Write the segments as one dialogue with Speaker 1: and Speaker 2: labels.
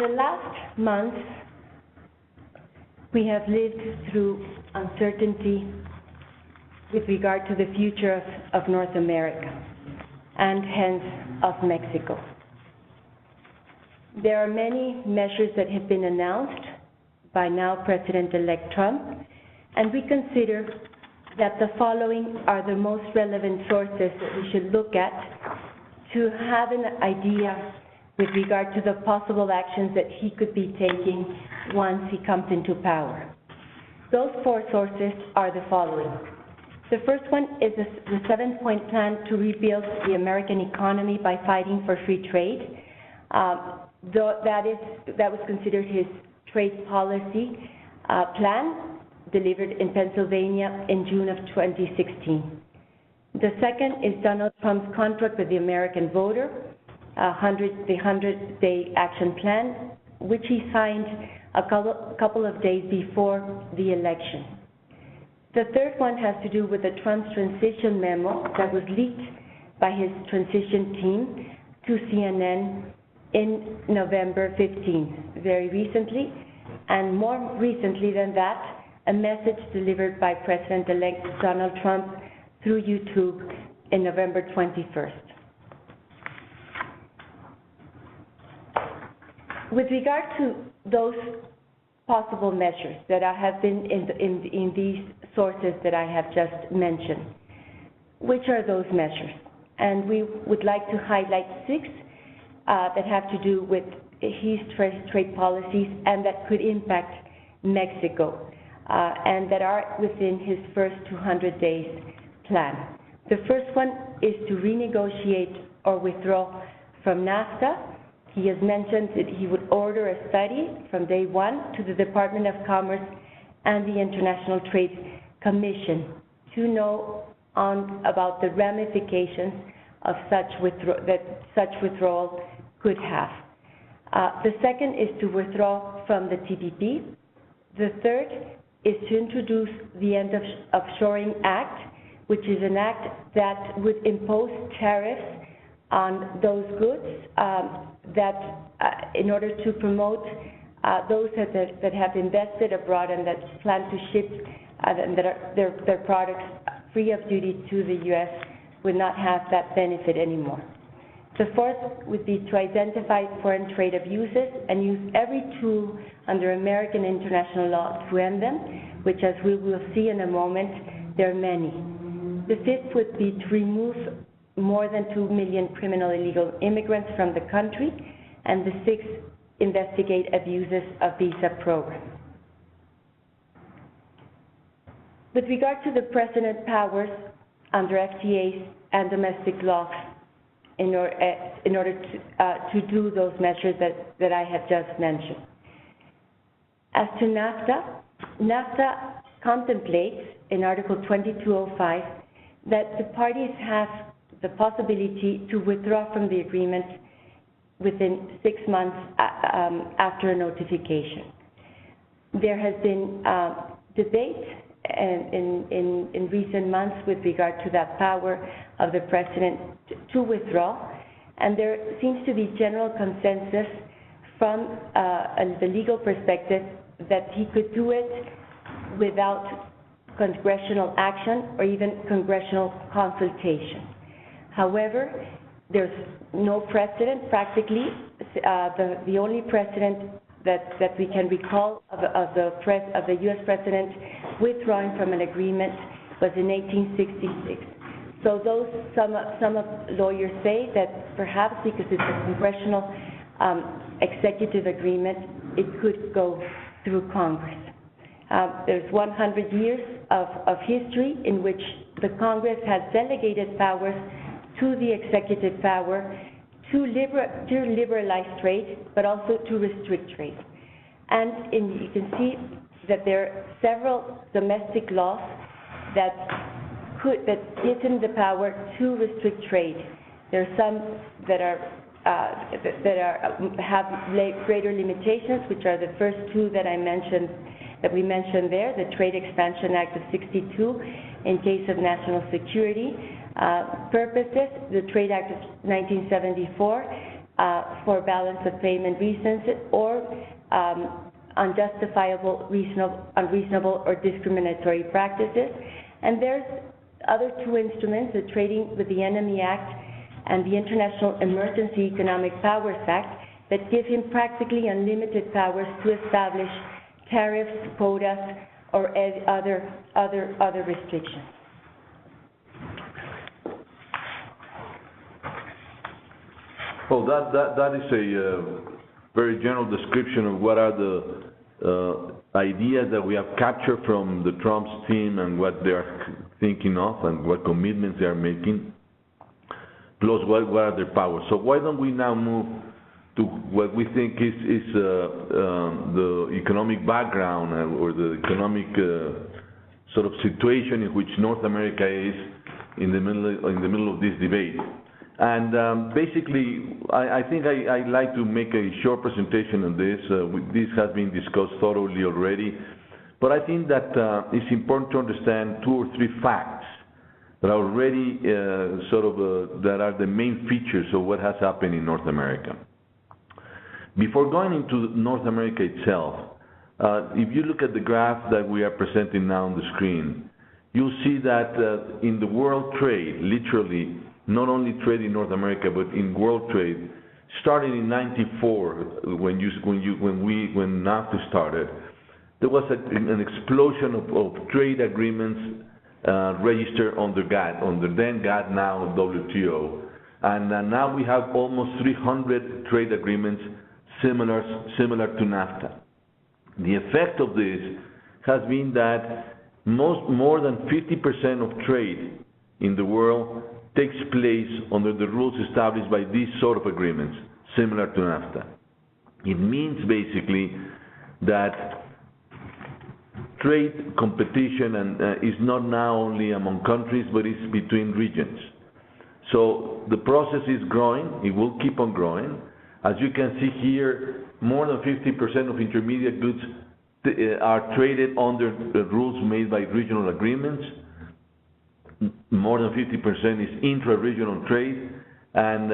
Speaker 1: the last months, we have lived through uncertainty with regard to the future of North America and hence of Mexico. There are many measures that have been announced by now President-elect Trump, and we consider that the following are the most relevant sources that we should look at to have an idea with regard to the possible actions that he could be taking once he comes into power. Those four sources are the following. The first one is the 7-point plan to rebuild the American economy by fighting for free trade. That was considered his trade policy plan, delivered in Pennsylvania in June of 2016. The second is Donald Trump's contract with the American voter, the 100-day action plan, which he signed a couple of days before the election. The third one has to do with the Trump's transition memo that was leaked by his transition team to CNN in November 15th, very recently, and more recently than that, a message delivered by President-elect Donald Trump through YouTube in November 21st. With regard to those possible measures that have been in these sources that I have just mentioned, which are those measures? And we would like to highlight 6 that have to do with his trade policies and that could impact Mexico, and that are within his first 200 days plan. The first one is to renegotiate or withdraw from NAFTA. He has mentioned that he would order a study from day one to the Department of Commerce and the International Trade Commission to know about the ramifications of that such withdrawal could have. The second is to withdraw from the TPP. The third is to introduce the End of Shoring Act, which is an act that would impose tariffs on those goods in order to promote those that have invested abroad and that plan to ship and that are their products free of duty to the U.S. would not have that benefit anymore. The fourth would be to identify foreign trade abuses and use every tool under American international law to end them, which, as we will see in a moment, there are many. The fifth would be to remove more than 2 million criminal illegal immigrants from the country, and the sixth, investigate abuses of visa programs. With regard to the President's powers under FTAs and domestic laws, in order to do those measures that I have just mentioned. As to NAFTA, NAFTA contemplates in Article 2205 that the parties have the possibility to withdraw from the agreement within 6 months after a notification. There has been debate in recent months with regard to that power of the President to withdraw, and there seems to be general consensus from the legal perspective that he could do it without congressional action or even congressional consultation. However, there's no precedent, practically. The only precedent that we can recall of the U.S. President withdrawing from an agreement was in 1866. So some lawyers say that perhaps because it's a congressional executive agreement, it could go through Congress. There's 100 years of history in which the Congress has delegated powers to the executive power to liberalize trade, but also to restrict trade. And you can see that there are several domestic laws that give him the power to restrict trade. There are some that have greater limitations, which are the first two that we mentioned there, the Trade Expansion Act of '62, in case of national security purposes, the Trade Act of 1974 for balance of payment reasons, or unjustifiable, unreasonable, or discriminatory practices. And there's other two instruments, the Trading with the Enemy Act and the International Emergency Economic Powers Act, that give him practically unlimited powers to establish tariffs, quotas, or other restrictions.
Speaker 2: Well, that is a very general description of what are the ideas that we have captured from the Trump's team and what they are thinking of and what commitments they are making, plus what are their powers. So why don't we now move to what we think is the economic background or the economic sort of situation in which North America is in the middle of this debate. And basically, I think I'd like to make a short presentation on this. This has been discussed thoroughly already, but I think that it's important to understand two or three facts that are already that are the main features of what has happened in North America. Before going into North America itself, if you look at the graph that we are presenting now on the screen, you'll see that in the world trade, literally, not only trade in North America, but in world trade, starting in '94, when NAFTA started, there was an explosion of trade agreements registered under GATT, under then GATT, now WTO, and now we have almost 300 trade agreements similar to NAFTA. The effect of this has been that more than 50% of trade in the world takes place under the rules established by these sort of agreements, similar to NAFTA. It means basically that trade competition is not now only among countries, but it's between regions. So the process is growing, it will keep on growing. As you can see here, more than 50% of intermediate goods are traded under the rules made by regional agreements. More than 50% is intra-regional trade, and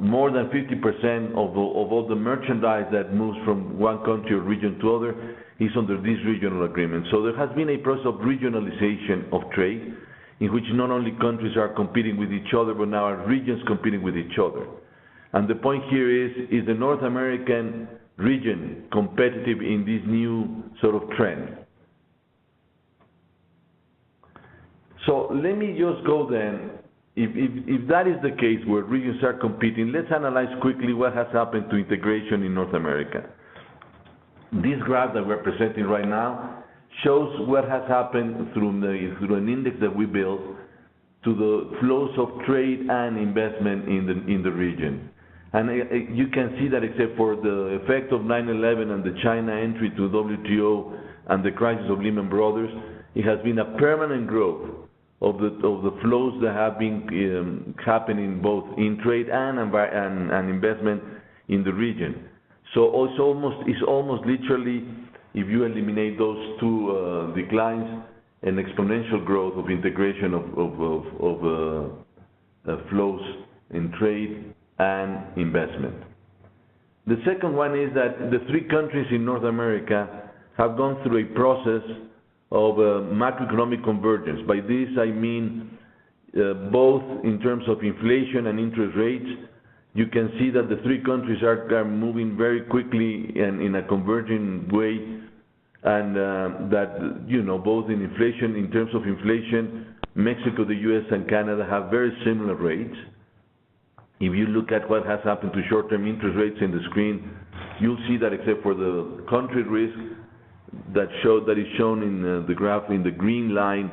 Speaker 2: more than 50% of all the merchandise that moves from one country or region to other is under these regional agreements. So there has been a process of regionalization of trade, in which not only countries are competing with each other, but now are regions competing with each other. And the point here is the North American region competitive in this new sort of trend? So let me just go then, if that is the case where regions are competing, let's analyze quickly what has happened to integration in North America. This graph that we're presenting right now shows what has happened through an index that we built to the flows of trade and investment in the region. And you can see that except for the effect of 9/11 and the China entry to WTO and the crisis of Lehman Brothers, it has been a permanent growth of the flows that have been happening both in trade and investment in the region. So it's almost literally, if you eliminate those two declines, an exponential growth of integration of flows in trade and investment. The second one is that the three countries in North America have gone through a process of macroeconomic convergence. By this I mean both in terms of inflation and interest rates. You can see that the three countries are moving very quickly and in a converging way, and that, both in inflation, in terms of inflation, Mexico, the US, and Canada have very similar rates. If you look at what has happened to short-term interest rates in the screen, you'll see that except for the country risk that is shown in the graph in the green line,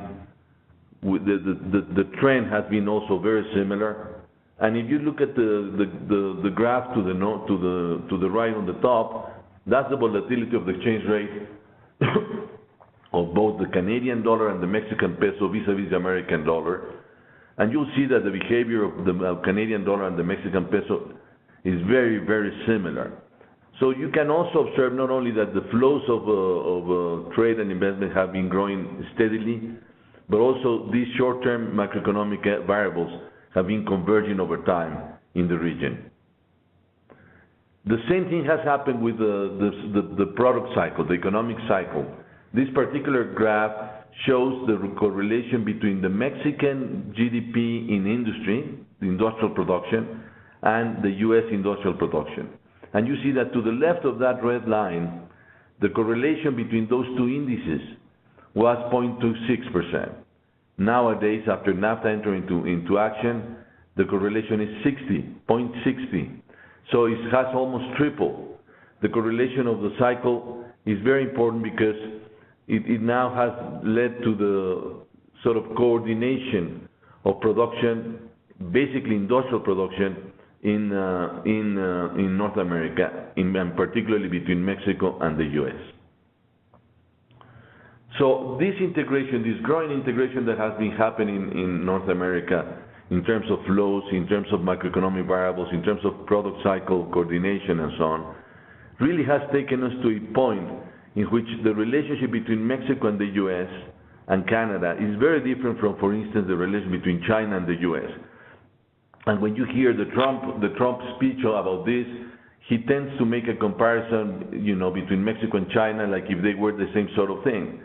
Speaker 2: the trend has been also very similar. And if you look at the graph to the right on the top, that's the volatility of the exchange rate of both the Canadian dollar and the Mexican peso vis-a-vis the American dollar. And you'll see that the behavior of the Canadian dollar and the Mexican peso is very, very similar. So you can also observe not only that the flows of trade and investment have been growing steadily, but also these short-term macroeconomic variables have been converging over time in the region. The same thing has happened with the product cycle, the economic cycle. This particular graph shows the correlation between the Mexican GDP in industry, the industrial production, and the U.S. industrial production. And you see that to the left of that red line, the correlation between those two indices was 0.26%. Nowadays, after NAFTA entered into action, the correlation is 0.60. So it has almost tripled. The correlation of the cycle is very important because it now has led to the sort of coordination of production, basically industrial production, in North America, and particularly between Mexico and the U.S. So this integration, this growing integration that has been happening in North America in terms of flows, in terms of macroeconomic variables, in terms of product cycle coordination and so on, really has taken us to a point in which the relationship between Mexico and the U.S. and Canada is very different from, for instance, the relation between China and the U.S. And when you hear the Trump speech about this, he tends to make a comparison, between Mexico and China, like if they were the same sort of thing.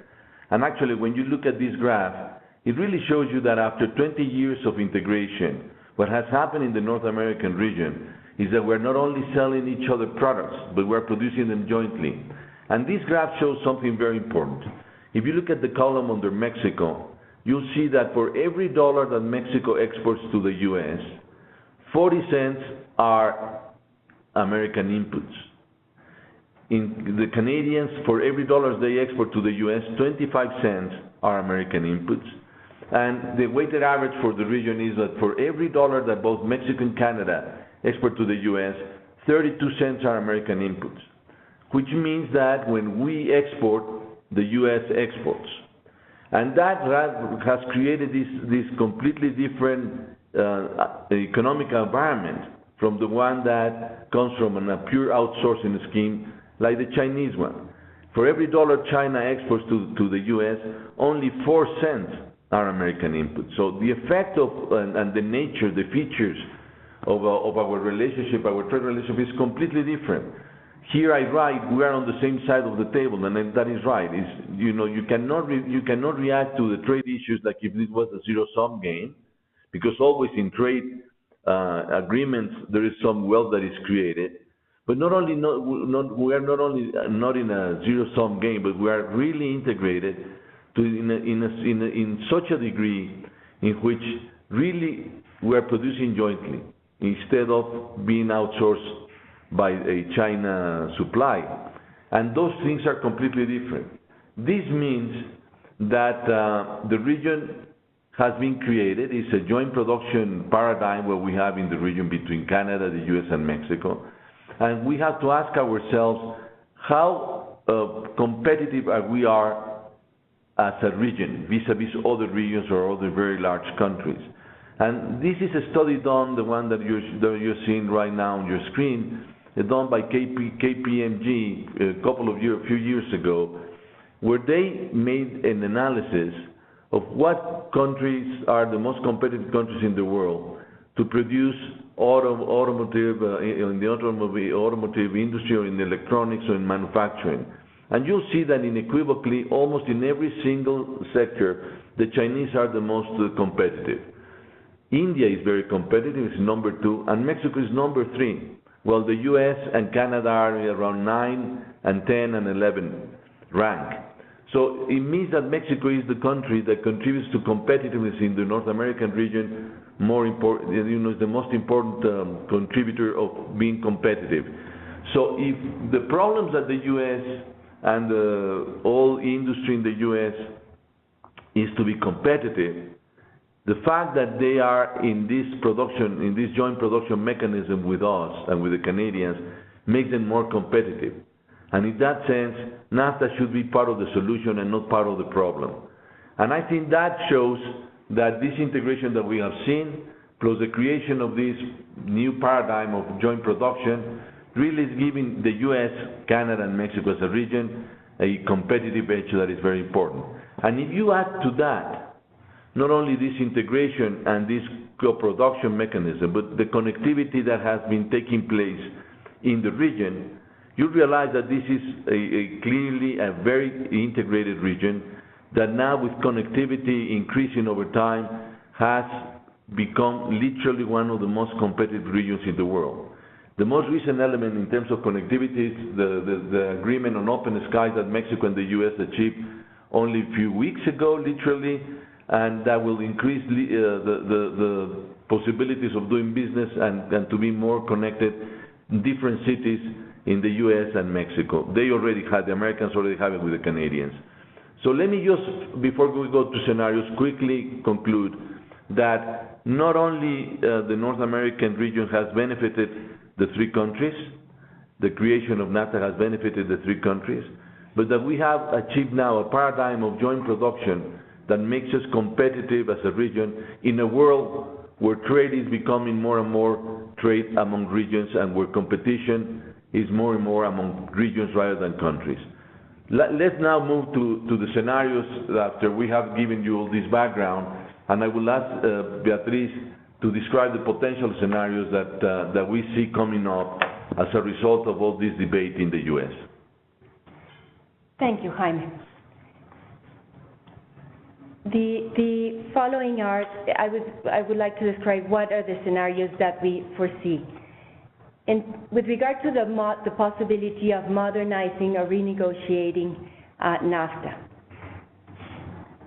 Speaker 2: And actually, when you look at this graph, it really shows you that after 20 years of integration, what has happened in the North American region is that we're not only selling each other products, but we're producing them jointly. And this graph shows something very important. If you look at the column under Mexico, you'll see that for every dollar that Mexico exports to the U.S., 40 cents are American inputs. In the Canadians, for every dollar they export to the U.S., 25 cents are American inputs. And the weighted average for the region is that for every dollar that both Mexico and Canada export to the U.S., 32 cents are American inputs, which means that when we export, the U.S. exports. And that has created this completely different economic environment from the one that comes from a pure outsourcing scheme like the Chinese one. For every dollar China exports to the U.S., only 4 cents are American inputs. So the effect of and the nature, the features of our relationship, our trade relationship is completely different. Here I write, we are on the same side of the table, and that is right. You cannot react to the trade issues like if this was a zero-sum game, because always in trade agreements there is some wealth that is created. But we are not only not in a zero-sum game, but we are really integrated in such a degree in which really we are producing jointly instead of being outsourced by a China supply. And those things are completely different. This means that the region has been created. It's a joint production paradigm where we have in the region between Canada, the U.S., and Mexico. And we have to ask ourselves how competitive we are as a region vis-a-vis other regions or other very large countries. And this is a study done, the one that you're seeing right now on your screen, done by KPMG a few years ago, where they made an analysis of what countries are the most competitive countries in the world to produce automotive in the automotive industry or in electronics or in manufacturing. And you'll see that unequivocally, almost in every single sector, the Chinese are the most competitive. India is very competitive, it's number 2, and Mexico is number 3, while the U.S. and Canada are around 9 and 10 and 11 rank. So it means that Mexico is the country that contributes to competitiveness in the North American region more important, is the most important contributor of being competitive. So if the problems that the U.S. and all industry in the U.S. is to be competitive, the fact that they are in this production, in this joint production mechanism with us and with the Canadians, makes them more competitive. And in that sense, NAFTA should be part of the solution and not part of the problem. And I think that shows that this integration that we have seen, plus the creation of this new paradigm of joint production, really is giving the U.S., Canada, and Mexico as a region a competitive edge that is very important. And if you add to that, not only this integration and this co-production mechanism, but the connectivity that has been taking place in the region, you realize that this is clearly a very integrated region that now, with connectivity increasing over time, has become literally one of the most competitive regions in the world. The most recent element in terms of connectivity is the agreement on open skies that Mexico and the U.S. achieved only a few weeks ago, literally, and that will increase the possibilities of doing business and to be more connected in different cities in the U.S. and Mexico. They already had, the Americans already have it with the Canadians. So let me just, before we go to scenarios, quickly conclude that not only the North American region has benefited the three countries, the creation of NAFTA has benefited the three countries, but that we have achieved now a paradigm of joint production that makes us competitive as a region in a world where trade is becoming more and more trade among regions and where competition is more and more among regions rather than countries. Let's now move to the scenarios after we have given you all this background, and I will ask Beatriz to describe the potential scenarios that we see coming up as a result of all this debate in the U.S.
Speaker 1: Thank you, Jaime. The following are, I would like to describe what are the scenarios that we foresee. With regard to the possibility of modernizing or renegotiating NAFTA,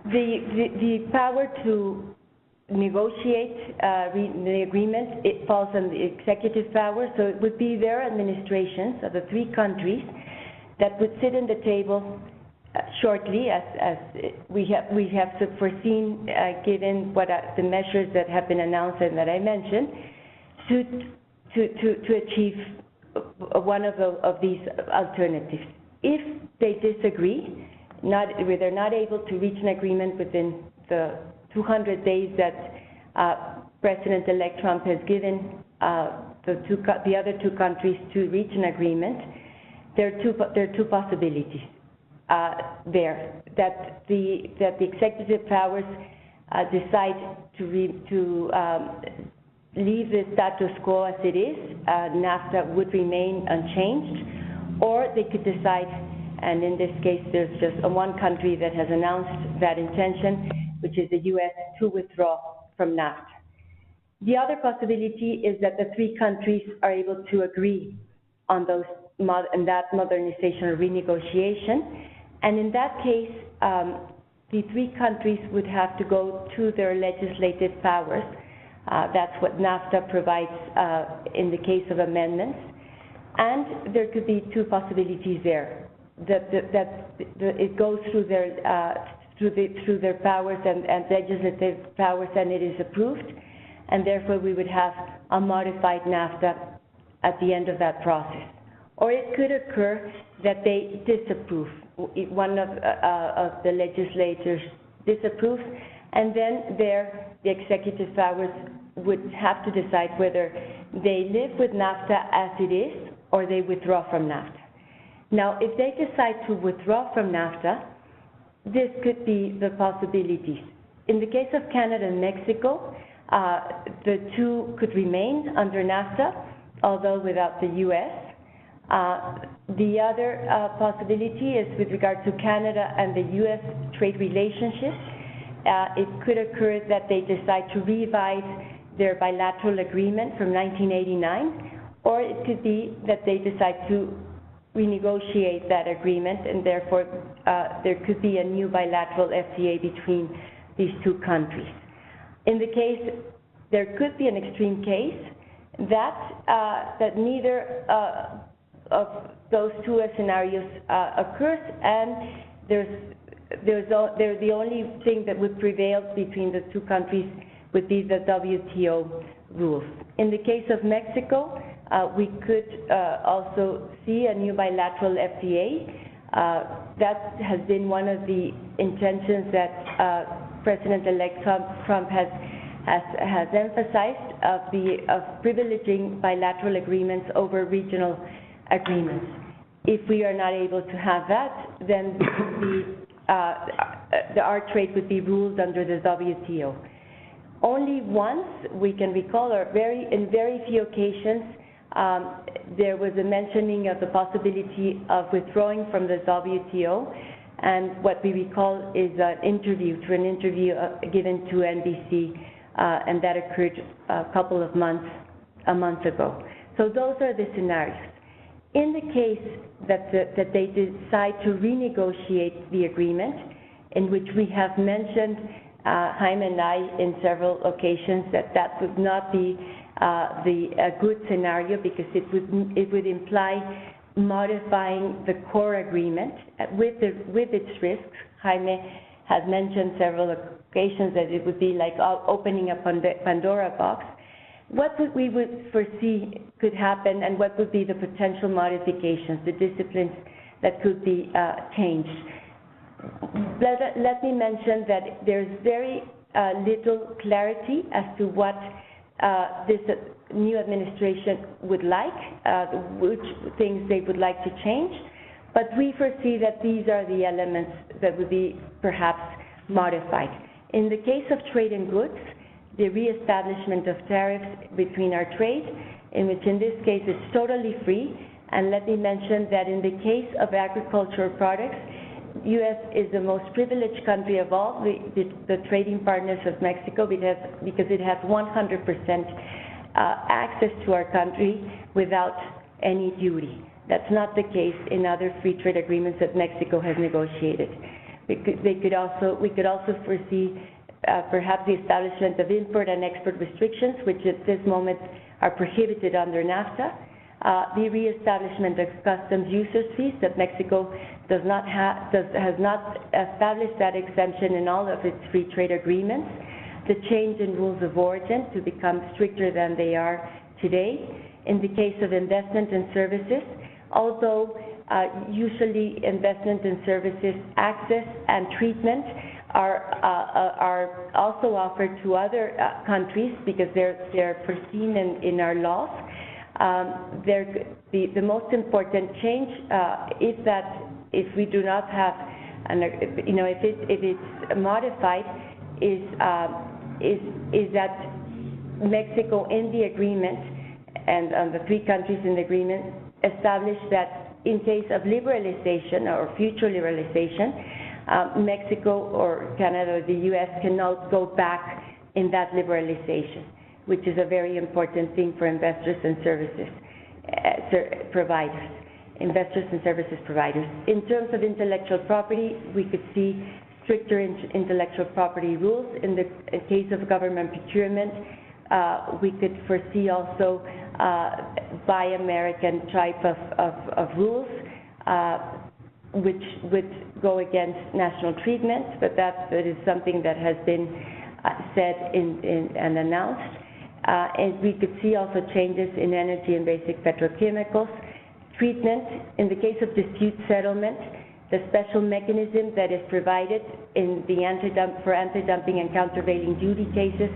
Speaker 1: the power to negotiate the agreement, it falls on the executive power, so it would be their administrations of the three countries that would sit in the table shortly, as we have foreseen, given what the measures that have been announced and that I mentioned, to achieve one of these alternatives. If they disagree, they're not able to reach an agreement within the 200 days that President-elect Trump has given the other two countries to reach an agreement, there are two possibilities there. That the executive powers decide to leave the status quo as it is, NAFTA would remain unchanged, or they could decide, and in this case there's just one country that has announced that intention, which is the U.S., to withdraw from NAFTA. The other possibility is that the three countries are able to agree on that modernization or renegotiation, and in that case, the three countries would have to go to their legislative powers. That's what NAFTA provides in the case of amendments, and there could be two possibilities there. That it goes through their powers and legislative powers, and it is approved, and therefore we would have a modified NAFTA at the end of that process. Or it could occur that they disapprove. One of the legislators disapproves, and then the executive powers would have to decide whether they live with NAFTA as it is or they withdraw from NAFTA. Now, if they decide to withdraw from NAFTA, this could be the possibilities. In the case of Canada and Mexico, the two could remain under NAFTA, although without the U.S. The other possibility is with regard to Canada and the U.S. trade relationship. It could occur that they decide to revise their bilateral agreement from 1989, or it could be that they decide to renegotiate that agreement, and therefore there could be a new bilateral FTA between these two countries. In the case, there could be an extreme case that neither of those two scenarios occurs, and the only thing that would prevail between the two countries would be the WTO rules. In the case of Mexico, we could also see a new bilateral FTA. That has been one of the intentions that President-elect Trump has emphasized of privileging bilateral agreements over regional agreements. If we are not able to have that, then our trade would be ruled under the WTO. Only once we can recall, or in very few occasions, there was a mentioning of the possibility of withdrawing from the WTO, and what we recall is an interview given to NBC, and that occurred a month ago. So those are the scenarios. In the case that they decide to renegotiate the agreement, in which we have mentioned, Jaime and I, in several occasions, that would not be a good scenario, because it would imply modifying the core agreement with its risks. Jaime has mentioned several occasions that it would be like opening up a Pandora box. What we would foresee could happen, and what would be the potential modifications, the disciplines that could be changed? Let me mention that there's very little clarity as to what this new administration would like, which things they would like to change, but we foresee that these are the elements that would be perhaps modified. In the case of trade in goods, the reestablishment of tariffs between our trade, in which in this case it's totally free, and let me mention that in the case of agricultural products, U.S. is the most privileged country of all the trading partners of Mexico, because it has 100% access to our country without any duty. That's not the case in other free trade agreements that Mexico has negotiated. We could also foresee perhaps the establishment of import and export restrictions, which at this moment are prohibited under NAFTA. The reestablishment of customs users fees that Mexico has not established that exemption in all of its free trade agreements. The change in rules of origin to become stricter than they are today. In the case of investment and services, although usually investment and services access and treatment are also offered to other countries, because they're foreseen in our laws. The most important change is that if we do not have, if it's modified, is that Mexico in the agreement, and the three countries in the agreement, establish that in case of liberalization or future liberalization, Mexico or Canada or the U.S. cannot go back in that liberalization, which is a very important thing for investors and services providers. In terms of intellectual property, we could see stricter intellectual property rules. In the case of government procurement, we could foresee also Buy American type of rules, which would go against national treatment, but that is something that has been said and announced. And we could see also changes in energy and basic petrochemicals. Treatment, in the case of dispute settlement, the special mechanism that is provided in the for anti-dumping and countervailing duty cases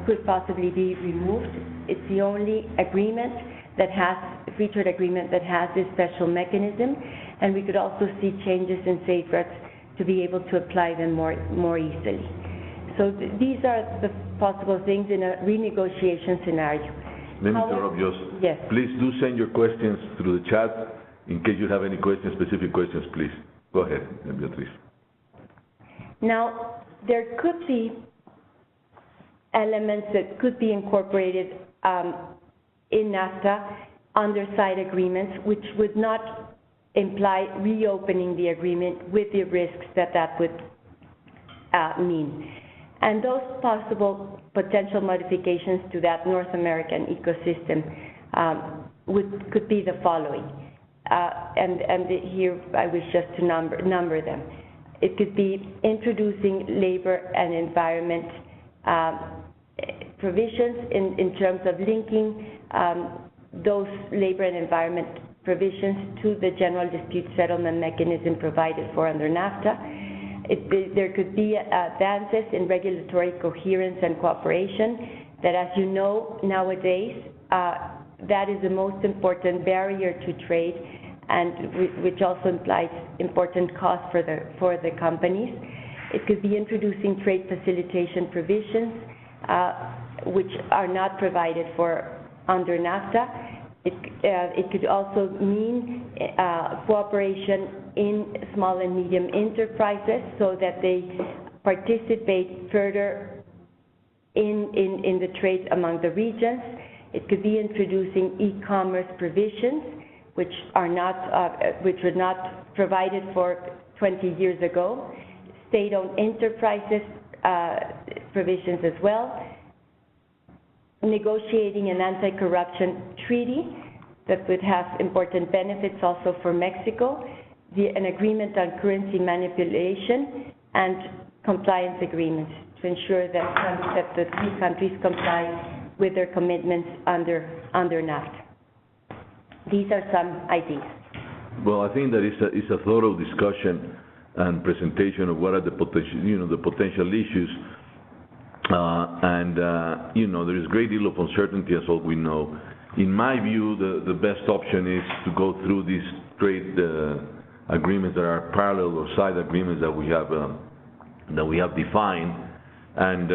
Speaker 1: could possibly be removed. It's the only agreement that has, free trade agreement that has this special mechanism, and we could also see changes in safeguards to be able to apply them more easily. So these are the possible things in a renegotiation scenario.
Speaker 2: Let me interrupt you.
Speaker 1: Yes.
Speaker 2: Please do send your questions through the chat in case you have any questions, specific questions, please. Go ahead, Beatriz.
Speaker 1: Now, there could be elements that could be incorporated in NAFTA under side agreements, which would not imply reopening the agreement with the risks that would mean. And those possible potential modifications to that North American ecosystem could be the following. And here I wish just to number them. It could be introducing labor and environment provisions in terms of linking those labor and environment provisions to the general dispute settlement mechanism provided for under NAFTA. There could be advances in regulatory coherence and cooperation that, as you know, nowadays, that is the most important barrier to trade, and which also implies important costs for the companies. It could be introducing trade facilitation provisions, which are not provided for under NAFTA. It could also mean cooperation in small and medium enterprises so that they participate further in the trade among the regions. It could be introducing e-commerce provisions, which were not provided for 20 years ago. State-owned enterprises provisions as well. Negotiating an anti-corruption treaty that would have important benefits also for Mexico, an agreement on currency manipulation, and compliance agreements to ensure that the three countries comply with their commitments under NAFTA. These are some ideas.
Speaker 2: Well, I think that it's a thorough discussion and presentation of what are the potential issues. There is a great deal of uncertainty, as all we know. In my view, the best option is to go through these trade agreements that are parallel or side agreements that we have defined. And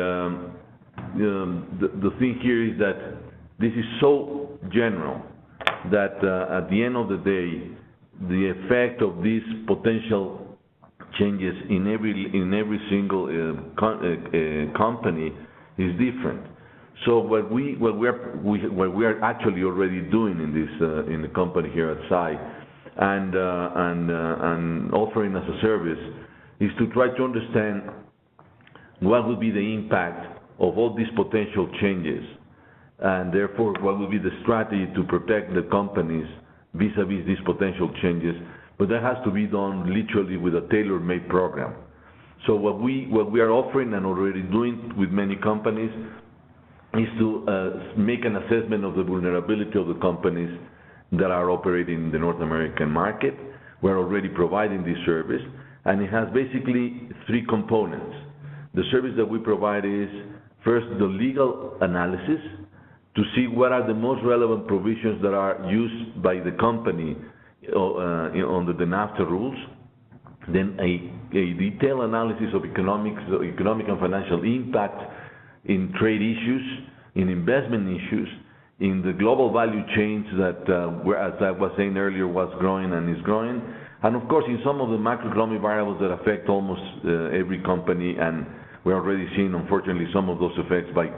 Speaker 2: the thing here is that this is so general that at the end of the day, the effect of these potential changes in every single company is different. So what we are actually already doing in the company here at SAI and offering as a service is to try to understand what would be the impact of all these potential changes, and therefore what would be the strategy to protect the companies vis-a-vis these potential changes. But that has to be done literally with a tailor-made program. So what we are offering and already doing with many companies is to make an assessment of the vulnerability of the companies that are operating in the North American market. We're already providing this service, and it has basically three components. The service that we provide is, first, the legal analysis to see what are the most relevant provisions that are used by the company under the NAFTA rules. Then a detailed analysis of economic and financial impact in trade issues, in investment issues, in the global value chains that, as I was saying earlier, was growing and is growing, and of course in some of the macroeconomic variables that affect almost every company, and we're already seeing, unfortunately, some of those effects by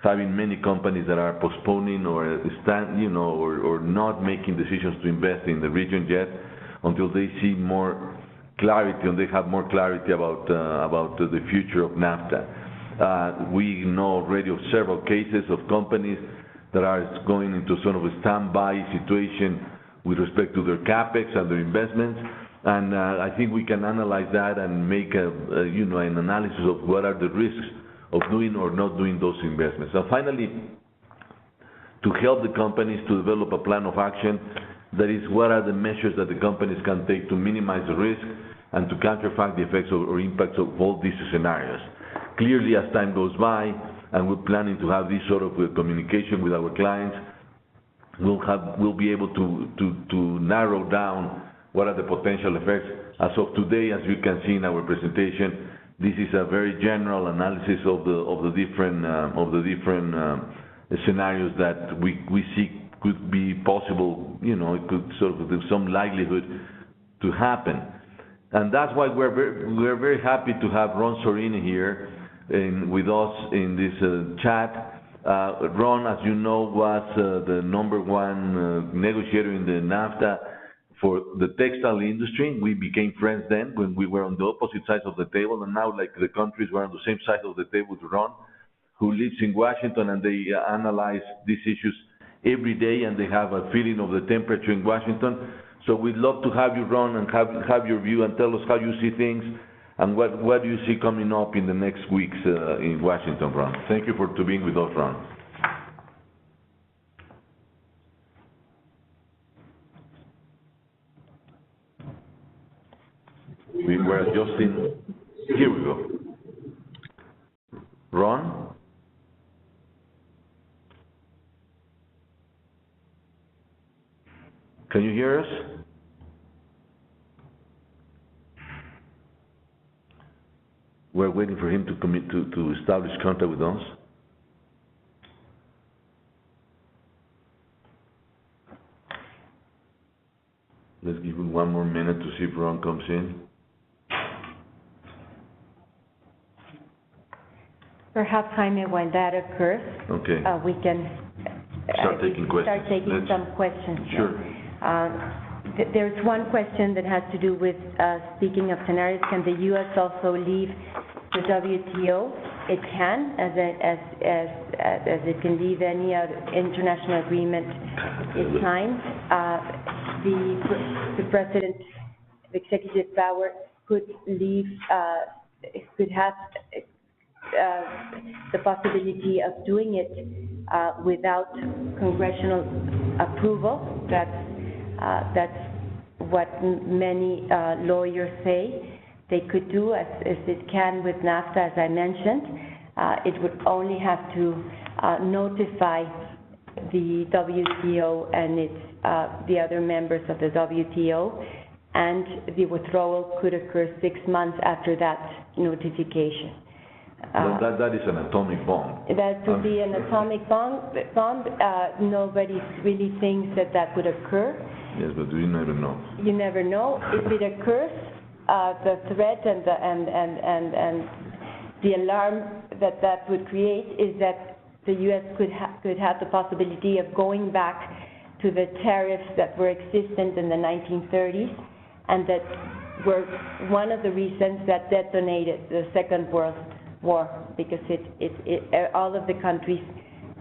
Speaker 2: having many companies that are postponing or or not making decisions to invest in the region yet until they see more clarity and they have more clarity about the future of NAFTA. We know already of several cases of companies that are going into sort of a standby situation with respect to their capex and their investments, and I think we can analyze that and make an analysis of what are the risks of doing or not doing those investments. And finally, to help the companies to develop a plan of action, that is, what are the measures that the companies can take to minimize the risk and to counterfeit the effects or impacts of all these scenarios. Clearly, as time goes by, and we're planning to have this sort of communication with our clients, we'll be able to narrow down what are the potential effects. As of today, as you can see in our presentation, this is a very general analysis of the different scenarios that we see could be possible. It could sort of have some likelihood to happen, and that's why we're very happy to have Ron Sorini here with us in this chat. Ron, as you know, was the #1 negotiator in the NAFTA for the textile industry. We became friends then when we were on the opposite sides of the table, and now, like the countries, we're on the same side of the table with Ron, who lives in Washington, and they analyze these issues every day, and they have a feeling of the temperature in Washington. So we'd love to have you, Ron, and have your view and tell us how you see things and what do you see coming up in the next weeks in Washington, Ron. Thank you for being with us, Ron. We were adjusting. Here we go. Ron? Can you hear us? We're waiting for him to commit to establish contact with us. to see if Ron comes in.
Speaker 1: Perhaps, Jaime, when that occurs,
Speaker 2: Okay.
Speaker 1: we can
Speaker 2: Start taking questions.
Speaker 1: Start taking some questions.
Speaker 2: Sure.
Speaker 1: There's one question that has to do with, speaking of scenarios, can the U.S. also leave the WTO? It can, as it can leave any other international agreement it signs. The president, the executive power, could leave, could have the possibility of doing it without congressional approval. That's what many lawyers say they could do, as it can with NAFTA, as I mentioned. It would only have to notify the WTO and the other members of the WTO, and the withdrawal could occur 6 months after that notification.
Speaker 2: That is an atomic bomb.
Speaker 1: That would be an atomic bomb. Nobody really thinks that would occur.
Speaker 2: Yes, but you never know.
Speaker 1: You never know. If it occurs, the threat and the alarm that would create is that the U.S. could have the possibility of going back to the tariffs that were existent in the 1930s, and that were one of the reasons that detonated the Second World War, because all of the countries,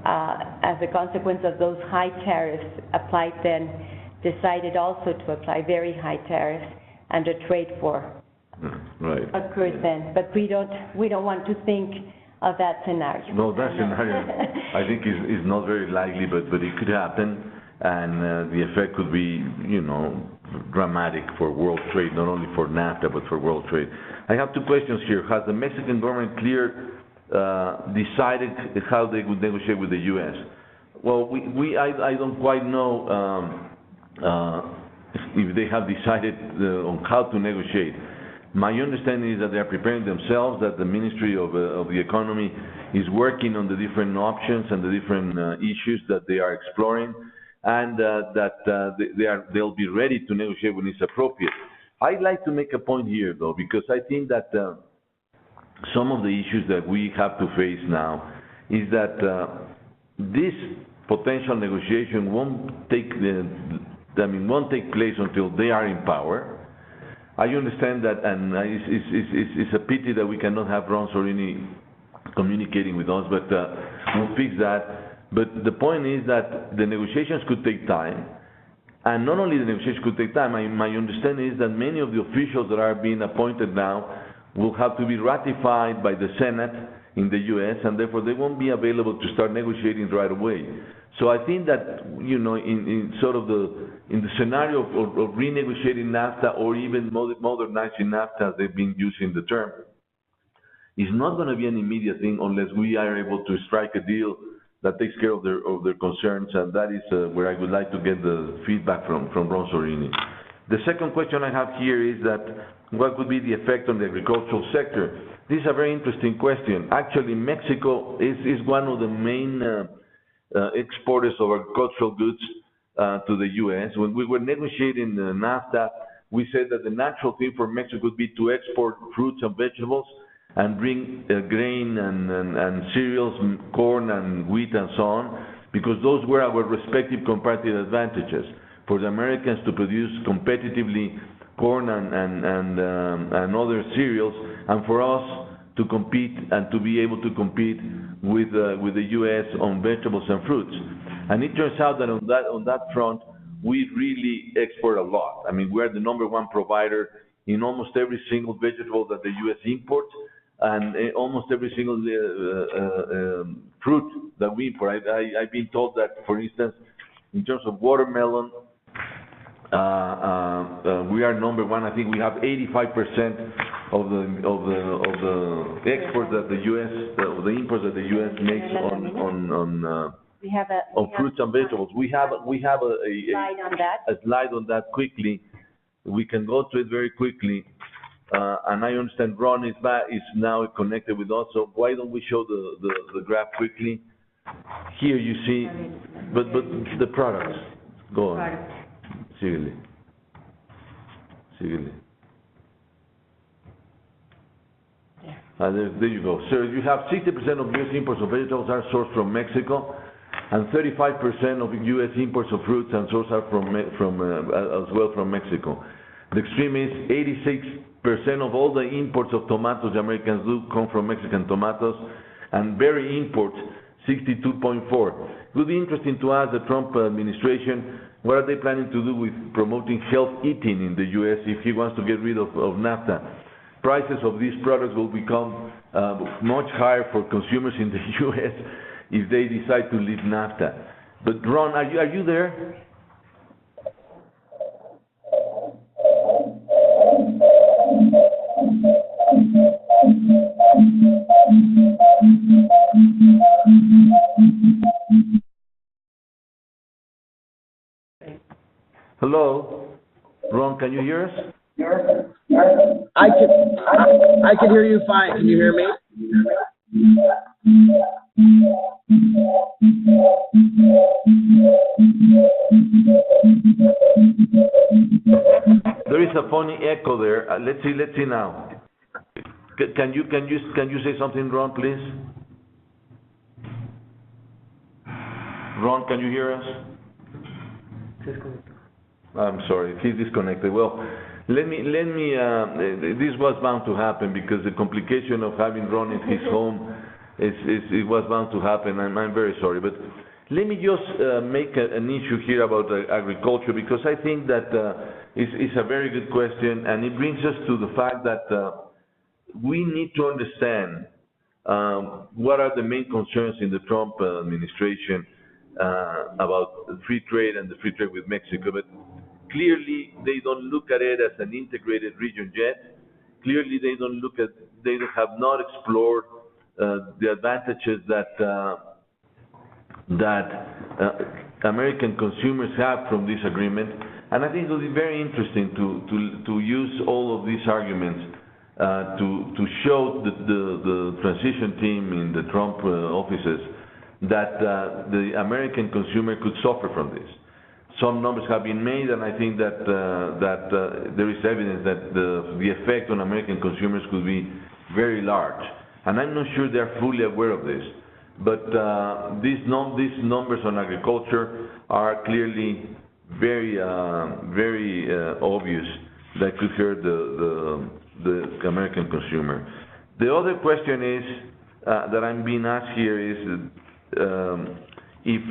Speaker 1: as a consequence of those high tariffs applied then, decided also to apply very high tariffs, and a trade war occurred then. But we don't want to think of that scenario.
Speaker 2: No, that scenario I think is not very likely, but it could happen, and the effect could be, dramatic for world trade, not only for NAFTA but for world trade. I have two questions here. Has the Mexican government decided how they would negotiate with the U.S.? Well, I don't quite know if they have decided on how to negotiate. My understanding is that they are preparing themselves, that the Ministry of the Economy is working on the different options and the different issues that they are exploring, and that they'll be ready to negotiate when it's appropriate. I'd like to make a point here, though, because I think that some of the issues that we have to face now is that this potential negotiation won't take place until they are in power. I understand that, and it's a pity that we cannot have Ron Sorini communicating with us, but we'll fix that. But the point is that the negotiations could take time, and not only the negotiations could take time, my understanding is that many of the officials that are being appointed now will have to be ratified by the Senate in the U.S., and therefore they won't be available to start negotiating right away. So I think that, in the scenario of renegotiating NAFTA, or even modernizing NAFTA, as they've been using the term, is not going to be an immediate thing unless we are able to strike a deal that takes care of their concerns, and that is where I would like to get the feedback from Ron Sorini. The second question I have here is that what would be the effect on the agricultural sector? This is a very interesting question. Actually, Mexico is one of the main exporters of agricultural goods to the U.S. When we were negotiating NAFTA, we said that the natural thing for Mexico would be to export fruits and vegetables and bring grain and cereals, corn and wheat and so on, because those were our respective comparative advantages. For the Americans to produce competitively corn and other cereals, and for us to compete and to be able to compete with the U.S. on vegetables and fruits. And it turns out that on that front, we really export a lot. I mean, we're the #1 provider in almost every single vegetable that the U.S. imports, and almost every single fruit that we import. I've been told that, for instance, in terms of watermelon, we are #1. I think we have 85% of the exports that the U.S. the imports that the U.S. makes on fruits and vegetables. We have a slide on that quickly. We can go to it very quickly. And I understand Ron is now connected with us. So why don't we show the graph quickly? Here you see, but the products. Go on. Síguele. Síguele. There you go. So you have 60% of U.S. imports of vegetables are sourced from Mexico, and 35% of U.S. imports of fruits and sources are as well from Mexico. The extreme is 86% of all the imports of tomatoes the Americans do come from Mexican tomatoes, and berry imports 62.4. It would be interesting to ask the Trump administration what are they planning to do with promoting health eating in the U.S. if he wants to get rid of NAFTA. Prices of these products will become much higher for consumers in the U.S. if they decide to leave NAFTA. But Ron, are you there? Hello, Ron, can you hear us?
Speaker 3: I can hear you fine. Can you hear me?
Speaker 2: There is a funny echo there. Let's see now. Can you say something, Ron, please? Ron, can you hear us? I'm sorry, he's disconnected. Well, let me. This was bound to happen because the complication of having Ron in his home it was bound to happen. I'm very sorry, but let me just make an issue here about agriculture, because I think that it's a very good question, and it brings us to the fact that we need to understand what are the main concerns in the Trump administration about free trade and the free trade with Mexico. But clearly, they don't look at it as an integrated region yet. Clearly, they have not explored the advantages that American consumers have from this agreement. And I think it will be very interesting to use all of these arguments to show the transition team in the Trump offices that the American consumer could suffer from this. Some numbers have been made, and I think that there is evidence that the effect on American consumers could be very large. And I'm not sure they're fully aware of this. But these numbers on agriculture are clearly very obvious that could hurt the American consumer. The other question is that I'm being asked here is if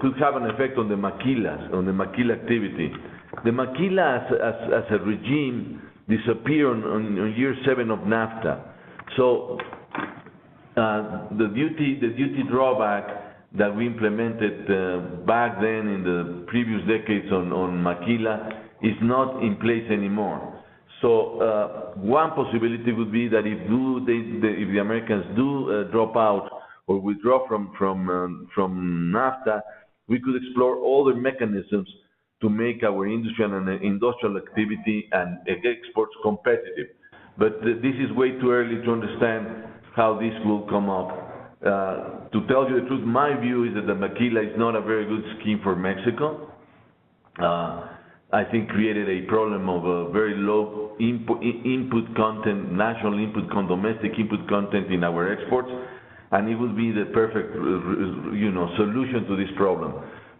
Speaker 2: could have an effect on the maquilas, on the maquila activity. The maquila as a regime disappeared on year 7 of NAFTA. So the duty drawback that we implemented back then in the previous decades on maquila is not in place anymore. So one possibility would be that if the Americans do drop out or withdraw from NAFTA, we could explore other mechanisms to make our industry and industrial activity and exports competitive. But this is way too early to understand how this will come up. To tell you the truth, my view is that the maquila is not a very good scheme for Mexico. I think created a problem of a very low input content, national input content, domestic input content in our exports, and it would be the perfect, solution to this problem.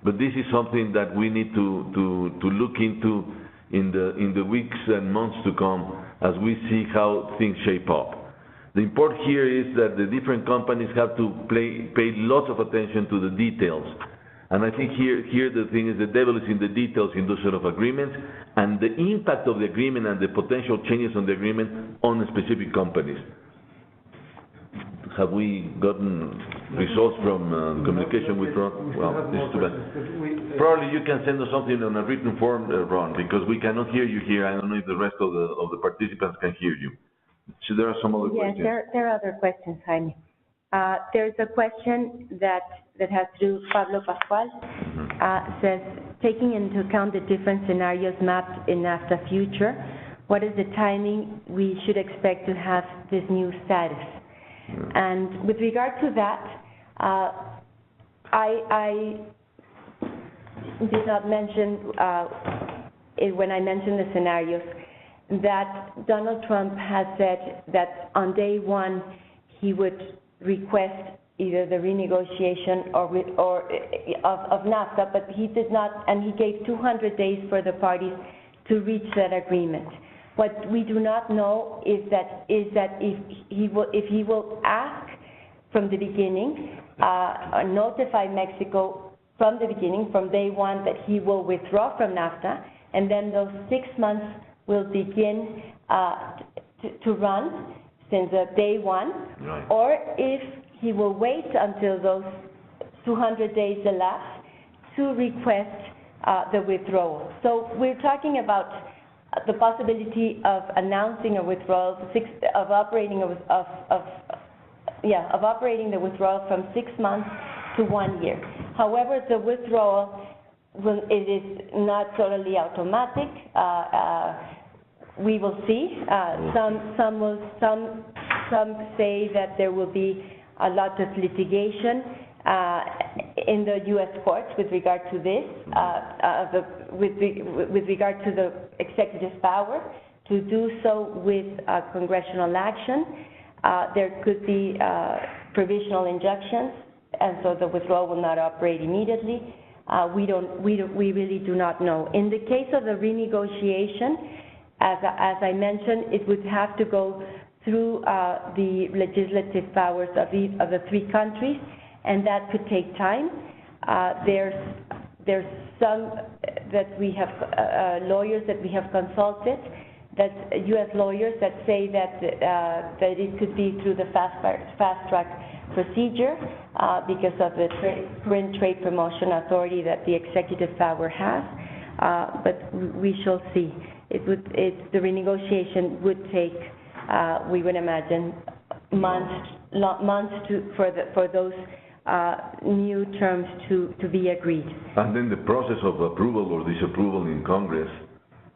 Speaker 2: But this is something that we need to look into in the weeks and months to come as we see how things shape up. The important here is that the different companies have to pay lots of attention to the details. And I think here the thing is the devil is in the details in those sort of agreements, and the impact of the agreement and the potential changes on the agreement on the specific companies. Have we gotten results from communication with Ron? Well, this is too bad. Probably you can send us something on a written form, Ron, because we cannot hear you here. I don't know if the rest of the participants can hear you. So there are some other questions.
Speaker 1: Yes, there are other questions, Jaime. There's a question that has to do with Pablo Pascual. Says, taking into account the different scenarios mapped in NAFTA Future, what is the timing we should expect to have this new status? And with regard to that, I did not mention it when I mentioned the scenarios. that Donald Trump has said that on day one he would request either the renegotiation of NAFTA, but he did not, and he gave 200 days for the parties to reach that agreement. What we do not know is that if he will ask from the beginning, notify Mexico from the beginning, from day one, that he will withdraw from NAFTA, and then those 6 months will begin to run since day one,
Speaker 2: right.
Speaker 1: Or if he will wait until those 200 days elapse to request the withdrawal. So we're talking about the possibility of announcing a withdrawal, of operating the withdrawal from 6 months to 1 year. However, the withdrawal it is not totally automatic. We will see. Some say that there will be a lot of litigation in the U.S. courts with regard to this, with regard to the executive power to do so with congressional action. There could be provisional injunctions, and so the withdrawal will not operate immediately. We really do not know. In the case of the renegotiation, as I mentioned, it would have to go through the legislative powers of the three countries, and that could take time. There's some that we have lawyers that we have consulted, that U.S. lawyers that say that it could be through the fast track procedure because of the current trade promotion authority that the executive power has. But we shall see. The renegotiation would take, we would imagine, months for those new terms to be agreed.
Speaker 2: And then the process of approval or disapproval in Congress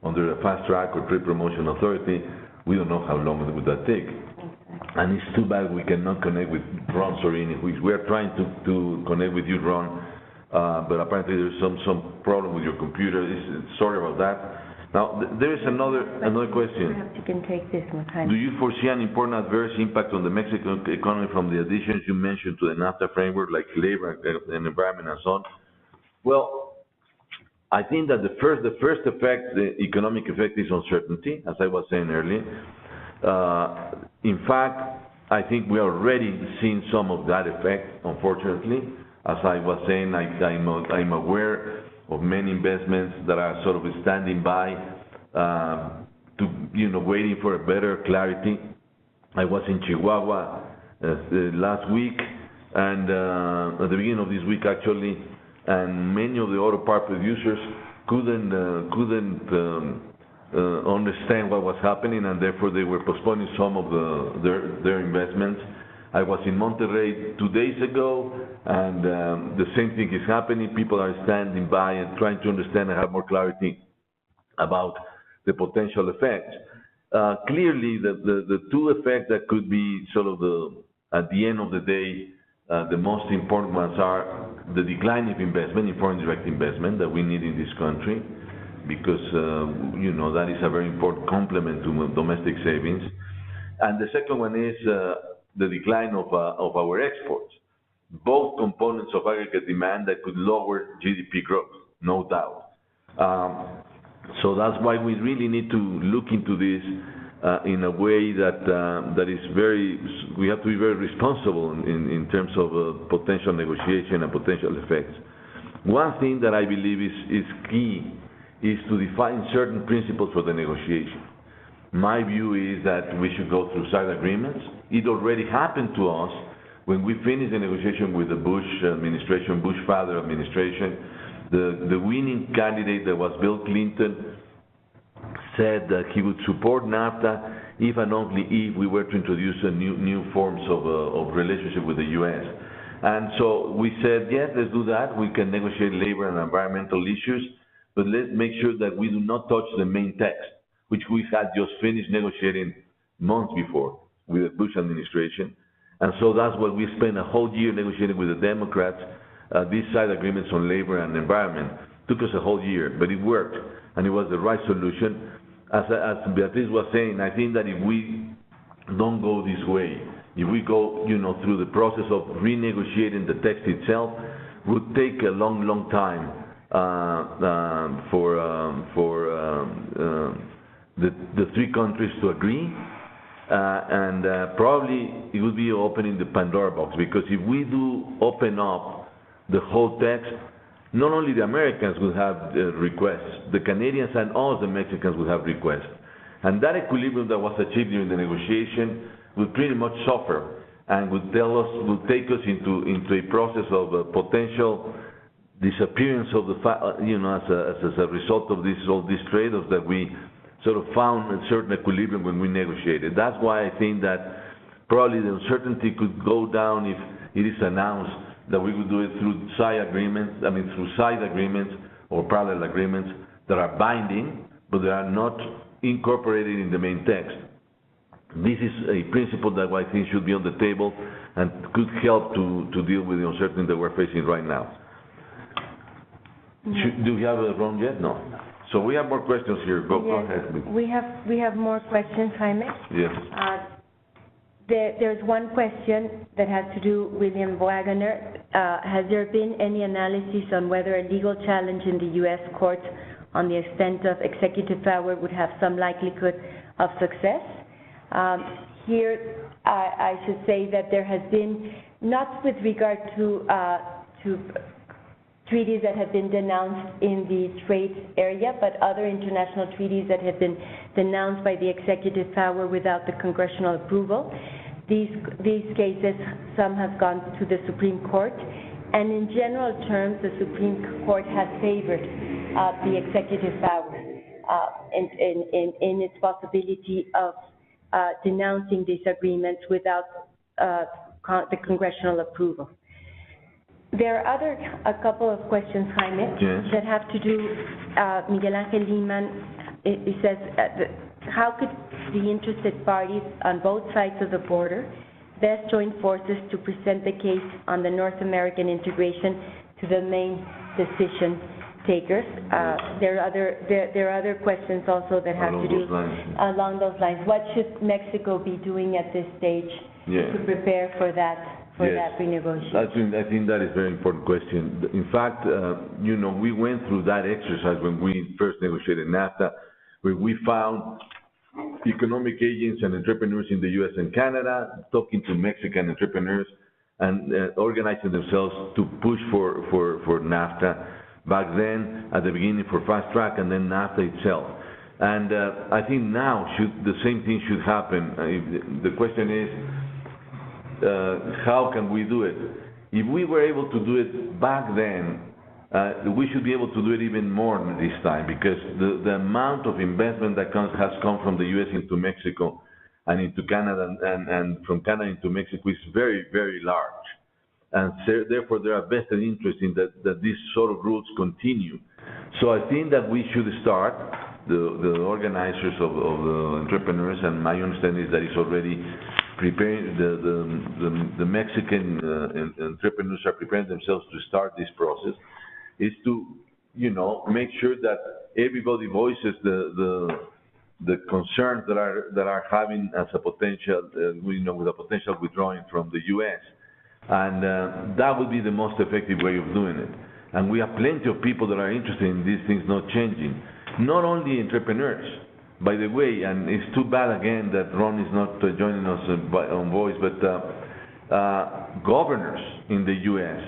Speaker 2: under a fast track or trade promotion authority, we don't know how long would that take. Exactly. And it's too bad we cannot connect with Ron Sorini. We are trying to connect with you, Ron, but apparently there's some problem with your computer. Sorry about that. Now, there is another question.
Speaker 1: Perhaps you can take this one, Jaime.
Speaker 2: Do you foresee an important adverse impact on the Mexican economy from the additions you mentioned to the NAFTA framework, like labor and environment and so on? Well, I think that the first effect, the economic effect, is uncertainty, as I was saying earlier. In fact, I think we are already seeing some of that effect, unfortunately. As I was saying, I'm aware of many investments that are sort of standing by, waiting for a better clarity. I was in Chihuahua last week, and at the beginning of this week, actually, and many of the auto part producers couldn't understand what was happening, and therefore they were postponing some of their investments. I was in Monterrey 2 days ago, and the same thing is happening. People are standing by and trying to understand and have more clarity about the potential effects. Clearly, the two effects that could be sort of at the end of the day, the most important ones are the decline of investment, in foreign direct investment that we need in this country, because that is a very important complement to domestic savings. And the second one is the decline of our exports, both components of aggregate demand that could lower GDP growth, no doubt. So that's why we really need to look into this in a way that is we have to be very responsible in terms of potential negotiation and potential effects. One thing that I believe is key is to define certain principles for the negotiation. My view is that we should go through side agreements. It already happened to us when we finished the negotiation with the Bush administration, Bush father administration. The winning candidate, that was Bill Clinton, said that he would support NAFTA if and only if we were to introduce new forms of relationship with the U.S. And so we said, yes, let's do that. We can negotiate labor and environmental issues, but let's make sure that we do not touch the main text, which we had just finished negotiating months before with the Bush administration. And so that's why we spent a whole year negotiating with the Democrats. These side agreements on labor and environment took us a whole year, but it worked, and it was the right solution. as Beatriz was saying, I think that if we don't go this way, if we go, through the process of renegotiating the text itself, would take a long, long time for the three countries to agree, and probably it would be opening the Pandora box, because if we do open up the whole text, not only the Americans will have requests, the Canadians and all the Mexicans will have requests. And that equilibrium that was achieved during the negotiation will pretty much suffer, and will take us into a process of potential disappearance of the, as a result of all these trade-offs that we sort of found a certain equilibrium when we negotiated. That's why I think that probably the uncertainty could go down if it is announced that we would do it through side agreements or parallel agreements that are binding, but they are not incorporated in the main text. This is a principle that I think should be on the table and could help to deal with the uncertainty that we're facing right now. Do we have Ron yet? No. So we have more questions here. Go ahead.
Speaker 1: We have more questions, Jaime.
Speaker 2: Yes.
Speaker 1: There's one question that has to do with William Wagner. Has there been any analysis on whether a legal challenge in the U.S. courts on the extent of executive power would have some likelihood of success? Here, I should say that there has been, not with regard to treaties that have been denounced in the trade area, but other international treaties that have been denounced by the executive power without the congressional approval. These cases, some have gone to the Supreme Court, and in general terms, the Supreme Court has favored the executive power in its possibility of denouncing these agreements without the congressional approval. There are a couple of questions, Jaime, that have to do, Miguel Angel Liman, he says, how could the interested parties on both sides of the border best join forces to present the case on the North American integration to the main decision takers? There are other questions also that have to do along those lines. What should Mexico be doing at this stage to prepare for that? That renegotiation?
Speaker 2: I think that is a very important question. In fact, we went through that exercise when we first negotiated NAFTA, where we found economic agents and entrepreneurs in the U.S. and Canada talking to Mexican entrepreneurs and organizing themselves to push for NAFTA. Back then, at the beginning, for fast track, and then NAFTA itself. And I think now the same thing should happen. The question is, how can we do it? If we were able to do it back then, we should be able to do it even more this time, because the amount of investment that has come from the U.S. into Mexico and into Canada, and from Canada into Mexico is very, very large. And therefore, there are vested interest in that these sort of routes continue. So I think that we should start, the organizers of the entrepreneurs, and my understanding is that it's already preparing, the Mexican entrepreneurs are preparing themselves to start this process, is to, make sure that everybody voices the concerns that are having as a potential, with a potential withdrawing from the U.S. And that would be the most effective way of doing it. And we have plenty of people that are interested in these things not changing. Not only entrepreneurs, by the way, and it's too bad again that Ron is not joining us on voice, but governors in the U.S.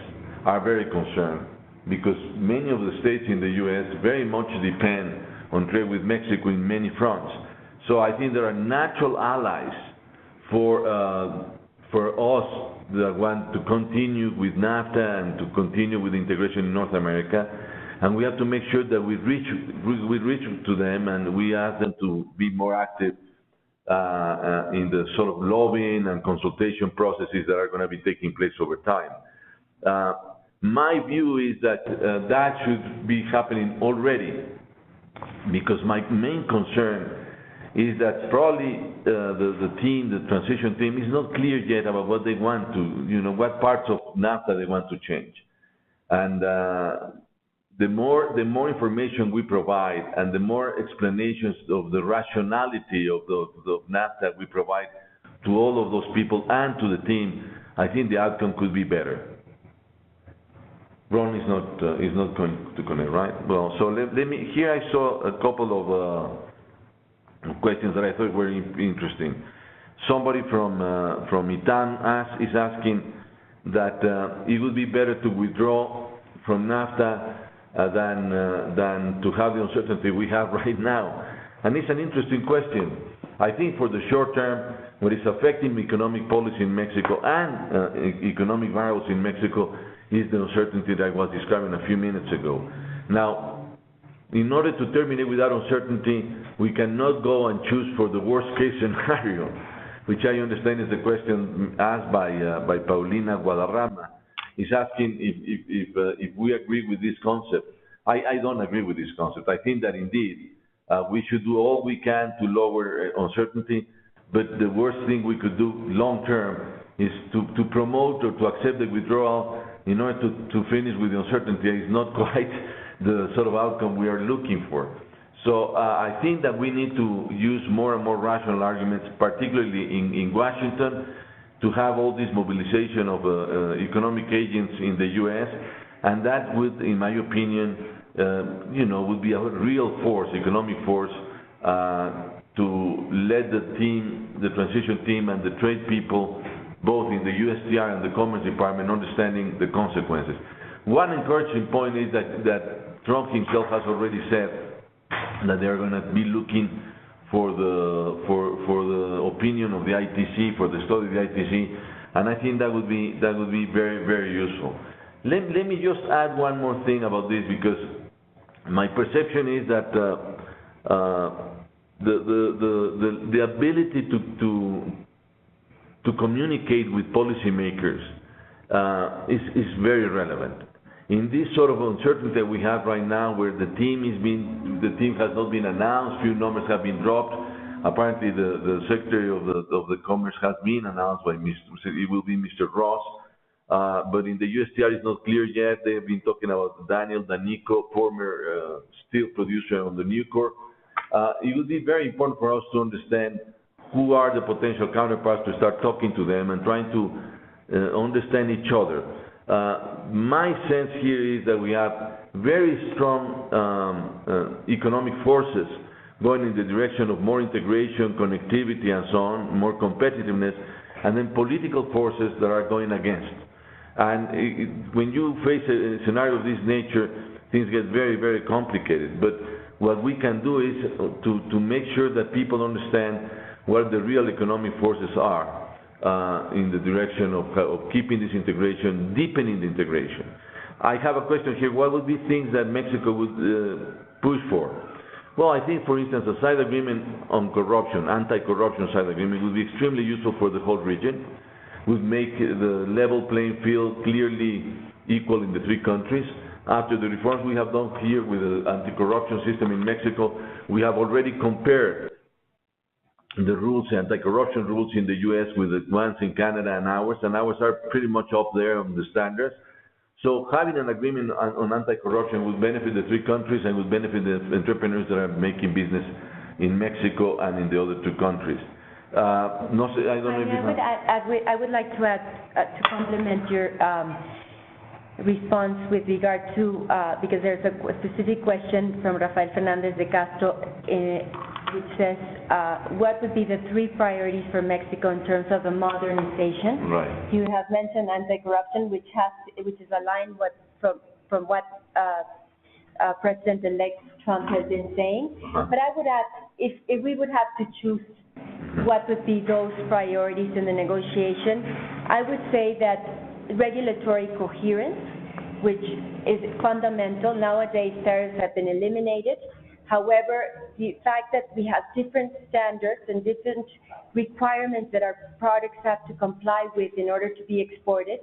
Speaker 2: are very concerned, because many of the states in the U.S. very much depend on trade with Mexico in many fronts. So I think there are natural allies for us that want to continue with NAFTA and to continue with integration in North America, and we have to make sure that we reach to them, and we ask them to be more active in the sort of lobbying and consultation processes that are going to be taking place over time. My view is that that should be happening already, because my main concern is that probably the transition team, is not clear yet about what they want to, what parts of NAFTA they want to change. And the more information we provide and the more explanations of the rationality of the NAFTA we provide to all of those people and to the team, I think the outcome could be better. Ron is not going to connect, right? Well, so let me. Here I saw a couple of questions that I thought were interesting. Somebody from ITAM is asking that it would be better to withdraw from NAFTA than to have the uncertainty we have right now. And it's an interesting question. I think for the short term, what is affecting economic policy in Mexico and economic variables in Mexico is the uncertainty that I was describing a few minutes ago. Now, in order to terminate without uncertainty, we cannot go and choose for the worst case scenario, which I understand is the question asked by Paulina Guadarrama. Is asking if we agree with this concept. I don't agree with this concept. I think that indeed we should do all we can to lower uncertainty, but the worst thing we could do long term is to promote or to accept the withdrawal in order to finish with the uncertainty is not quite the sort of outcome we are looking for. So I think that we need to use more and more rational arguments, particularly in Washington, to have all this mobilization of economic agents in the U.S., and that would, in my opinion, would be a real force, economic force, to let the team, the transition team, and the trade people, both in the USTR and the Commerce Department, understanding the consequences. One encouraging point is that Trump himself has already said that they are going to be looking for the opinion of the ITC, for the study of the ITC, and I think that would be very, very useful. Let me just add one more thing about this, because my perception is that the ability to communicate with policymakers is very relevant. In this sort of uncertainty that we have right now, where the team has not been announced, few numbers have been dropped. Apparently, the Secretary of the Commerce has been announced by it will be Mr. Ross, but in the USTR it's not clear yet. They have been talking about Daniel Danico, former steel producer on the Nucor. It would be very important for us to understand who are the potential counterparts, to start talking to them and trying to understand each other. My sense here is that we have very strong economic forces going in the direction of more integration, connectivity, and so on, more competitiveness, and then political forces that are going against. And when you face a scenario of this nature, things get very, very complicated. But what we can do is to make sure that people understand what the real economic forces are in the direction of keeping this integration, deepening the integration. I have a question here. What would be things that Mexico would push for? Well, I think, for instance, a side agreement on corruption, anti-corruption side agreement, would be extremely useful for the whole region, would make the level playing field clearly equal in the three countries. After the reforms we have done here with the anti-corruption system in Mexico, we have already compared the rules, anti-corruption rules in the U.S. with the ones in Canada, and ours are pretty much up there on the standards. So having an agreement on anti-corruption would benefit the three countries and would benefit the entrepreneurs that are making business in Mexico and in the other two countries. I would like to add, to complement your response with regard to, because there's a specific question from Rafael Fernandez de Castro, which says, what would be the three priorities for Mexico in terms of the modernization? Right.
Speaker 1: You have mentioned anti-corruption, which is aligned from what President-elect Trump has been saying. But I would add, if we would have to choose what would be those priorities in the negotiation, I would say that regulatory coherence, which is fundamental. Nowadays, tariffs have been eliminated. However, the fact that we have different standards and different requirements that our products have to comply with in order to be exported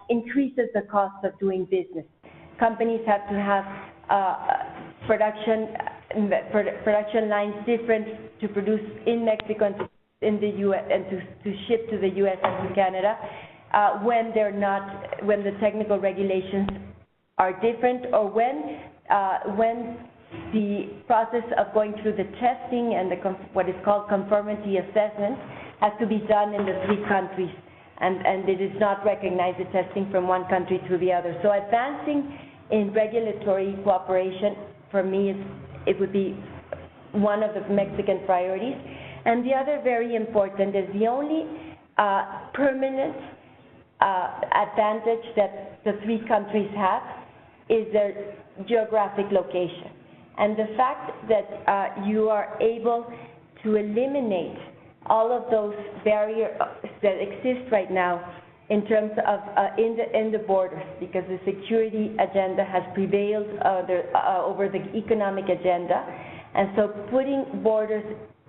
Speaker 1: increases the cost of doing business. Companies have to have production lines different to produce in Mexico and in the U.S. and to ship to the U.S. and to Canada when the technical regulations are different, or when the process of going through the testing and what is called conformity assessment has to be done in the three countries, and it is not recognized, the testing from one country to the other. So advancing in regulatory cooperation, for me, it would be one of the Mexican priorities. And the other very important is the only permanent advantage that the three countries have is their geographic location. And the fact that you are able to eliminate all of those barriers that exist right now in terms of in the borders, because the security agenda has prevailed over the economic agenda, and so putting borders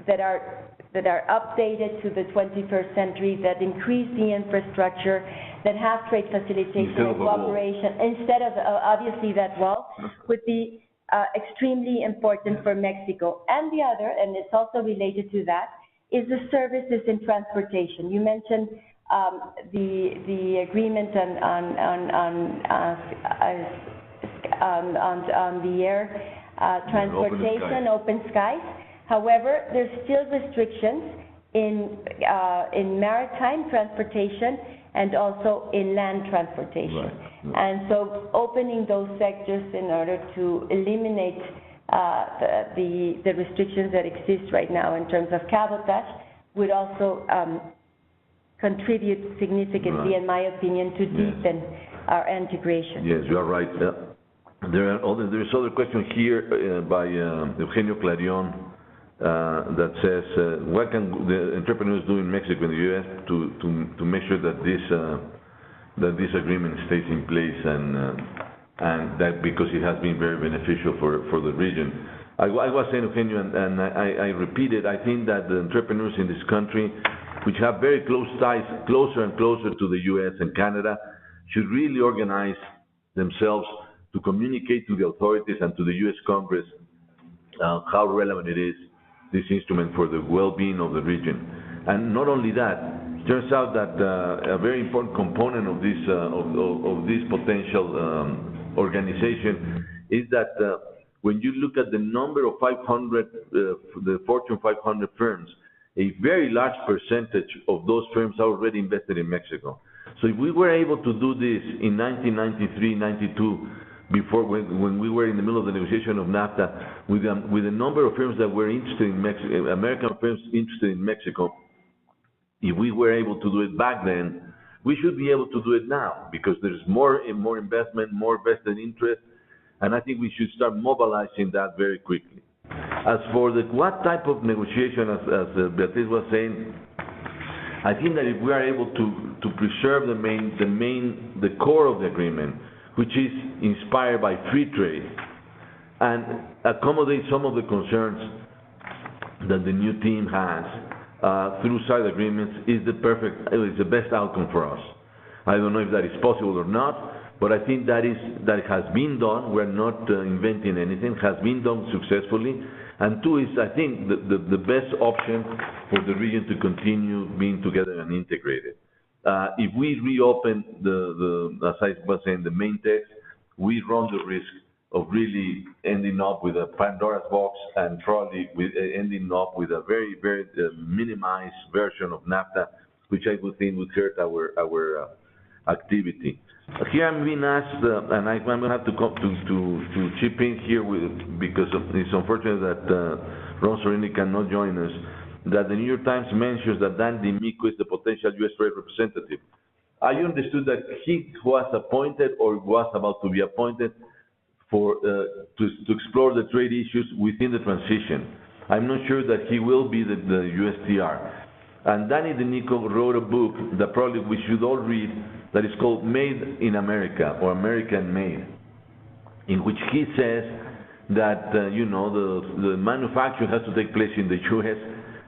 Speaker 1: that are updated to the 21st century, that increase the infrastructure, that have trade facilitation and cooperation, instead of obviously that wall, would be extremely important for Mexico. And the other, and it's also related to that, is the services in transportation. You mentioned the agreement on the air transportation, open skies. However, there's still restrictions in maritime transportation and also in land transportation.
Speaker 2: Right.
Speaker 1: And so opening those sectors in order to eliminate the restrictions that exist right now in terms of cabotage would also contribute significantly, in my opinion, to deepen our integration.
Speaker 2: Yes, you are right. There's other question here by Eugenio Clarion that says, what can the entrepreneurs do in Mexico and the U.S. to make sure that this agreement stays in place, and that because it has been very beneficial for the region. I was saying, Eugenio, and I repeat it, I think that the entrepreneurs in this country, which have very close ties, closer and closer to the U.S. and Canada, should really organize themselves to communicate to the authorities and to the U.S. Congress how relevant it is, this instrument, for the well-being of the region. And not only that, it turns out that a very important component of this potential organization is that when you look at the number of 500, the Fortune 500 firms, a very large percentage of those firms are already invested in Mexico. So if we were able to do this in 1993, 92, before when we were in the middle of the negotiation of NAFTA, with a number of firms that were interested in Mexico, American firms interested in Mexico, if we were able to do it back then, we should be able to do it now, because there's more investment, more vested interest, and I think we should start mobilizing that very quickly. As for what type of negotiation, as Beatriz was saying, I think that if we are able to preserve the core of the agreement, which is inspired by free trade, and accommodate some of the concerns that the new team has through side agreements, is the best outcome for us. I don't know if that is possible or not, but I think that has been done. We're not inventing anything. Has been done successfully. And two is, I think, the best option for the region to continue being together and integrated. If we reopen as I was saying, the main text, we run the risk of really ending up with a Pandora's box, and probably ending up with a very, very minimized version of NAFTA, which I would think would hurt our activity. Here I'm being asked, and I'm going to have to come to chip in here because it's unfortunate that Ron Sorini cannot join us, that the New York Times mentions that Dan DiMicco is the potential U.S. trade representative. I understood that he was appointed or was about to be appointed to explore the trade issues within the transition. I'm not sure that he will be the USTR. And Danny DiMicco wrote a book that probably we should all read, that is called Made in America, or American Made, in which he says that the manufacturing has to take place in the U.S.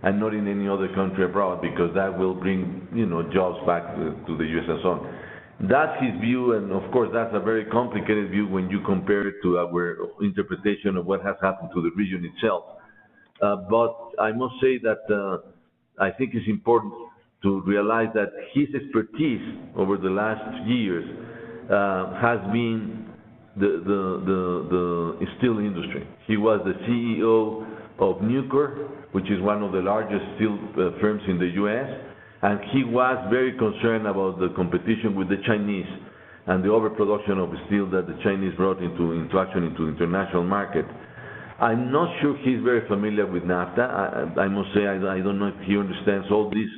Speaker 2: and not in any other country abroad, because that will bring jobs back to the U.S. and so on. That's his view, and of course that's a very complicated view when you compare it to our interpretation of what has happened to the region itself. But I must say that I think it's important to realize that his expertise over the last years has been the steel industry. He was the CEO of Nucor, which is one of the largest steel firms in the U.S., and he was very concerned about the competition with the Chinese and the overproduction of steel that the Chinese brought into the international market. I'm not sure he's very familiar with NAFTA. I must say I don't know if he understands all these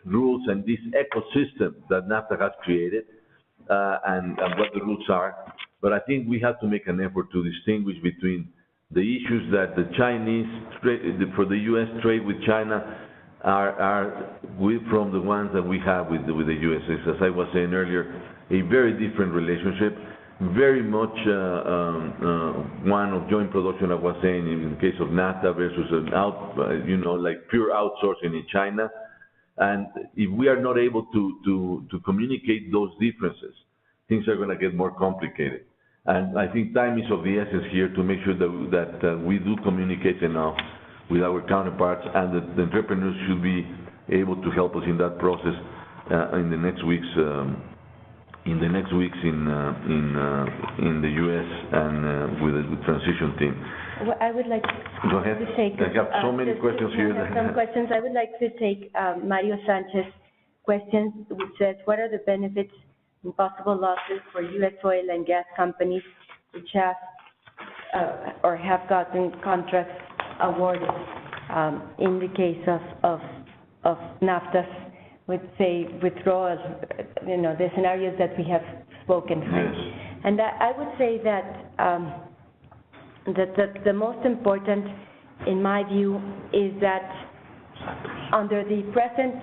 Speaker 2: rules and this ecosystem that NAFTA has created and what the rules are. But I think we have to make an effort to distinguish between the issues that the Chinese for the U.S. trade with China are from the ones that we have with the U.S. As I was saying earlier, a very different relationship, very much one of joint production. I was saying in the case of NAFTA versus like pure outsourcing in China. And if we are not able to communicate those differences, things are going to get more complicated. And I think time is of the essence here to make sure that we do communicate enough with our counterparts, and that the entrepreneurs should be able to help us in that process in the next weeks. In the U.S. and with the transition team.
Speaker 1: Well, I would like
Speaker 2: Go ahead.
Speaker 1: to take.
Speaker 2: I have so many questions here.
Speaker 1: Some questions. I would like to take Mario Sanchez's question, which says, what are the benefits and possible losses for U.S. oil and gas companies which have or have gotten contracts awarded in the case of NAFTA? With, say, withdrawal, the scenarios that we have spoken.
Speaker 2: Yes.
Speaker 1: And I would say that the most important, in my view, is that under the present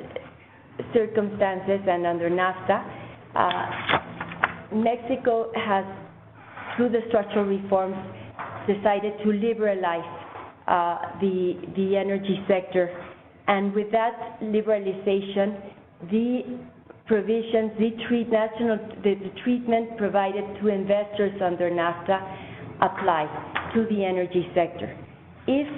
Speaker 1: circumstances and under NAFTA, Mexico has, through the structural reforms, decided to liberalize the energy sector. And with that liberalization, the provisions, the treatment provided to investors under NAFTA apply to the energy sector. If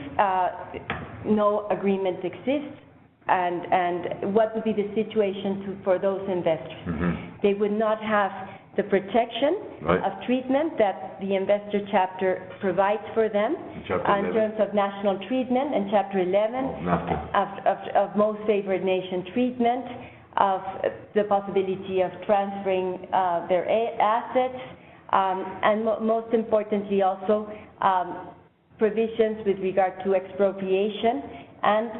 Speaker 1: no agreement exists, and what would be the situation for those investors? Mm-hmm. They would not have the protection of treatment that the investor chapter provides for them in terms of national treatment, and Chapter 11 of most favored nation treatment, of the possibility of transferring their assets, and most importantly also provisions with regard to expropriation and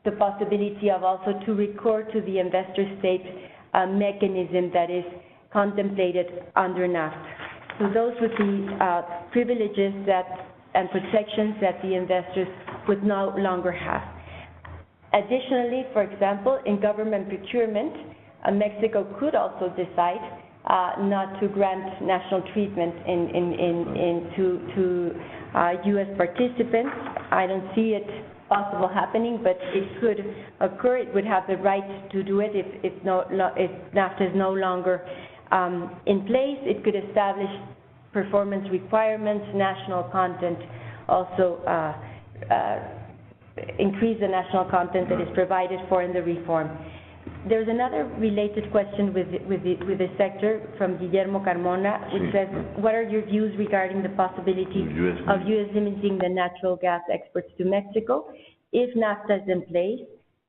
Speaker 1: the possibility of also to record to the investor state a mechanism that is contemplated under NAFTA. So those would be privileges and protections that the investors would no longer have. Additionally, for example, in government procurement, Mexico could also decide not to grant national treatment to U.S. participants. I don't see it possible happening, but it could occur. It would have the right to do it if NAFTA is no longer in place. It could establish performance requirements, national content, also increase the national content that is provided for in the reform. There's another related question with the sector from Guillermo Carmona, which says, what are your views regarding the possibility of U.S. limiting the natural gas exports to Mexico? If NAFTA is in place,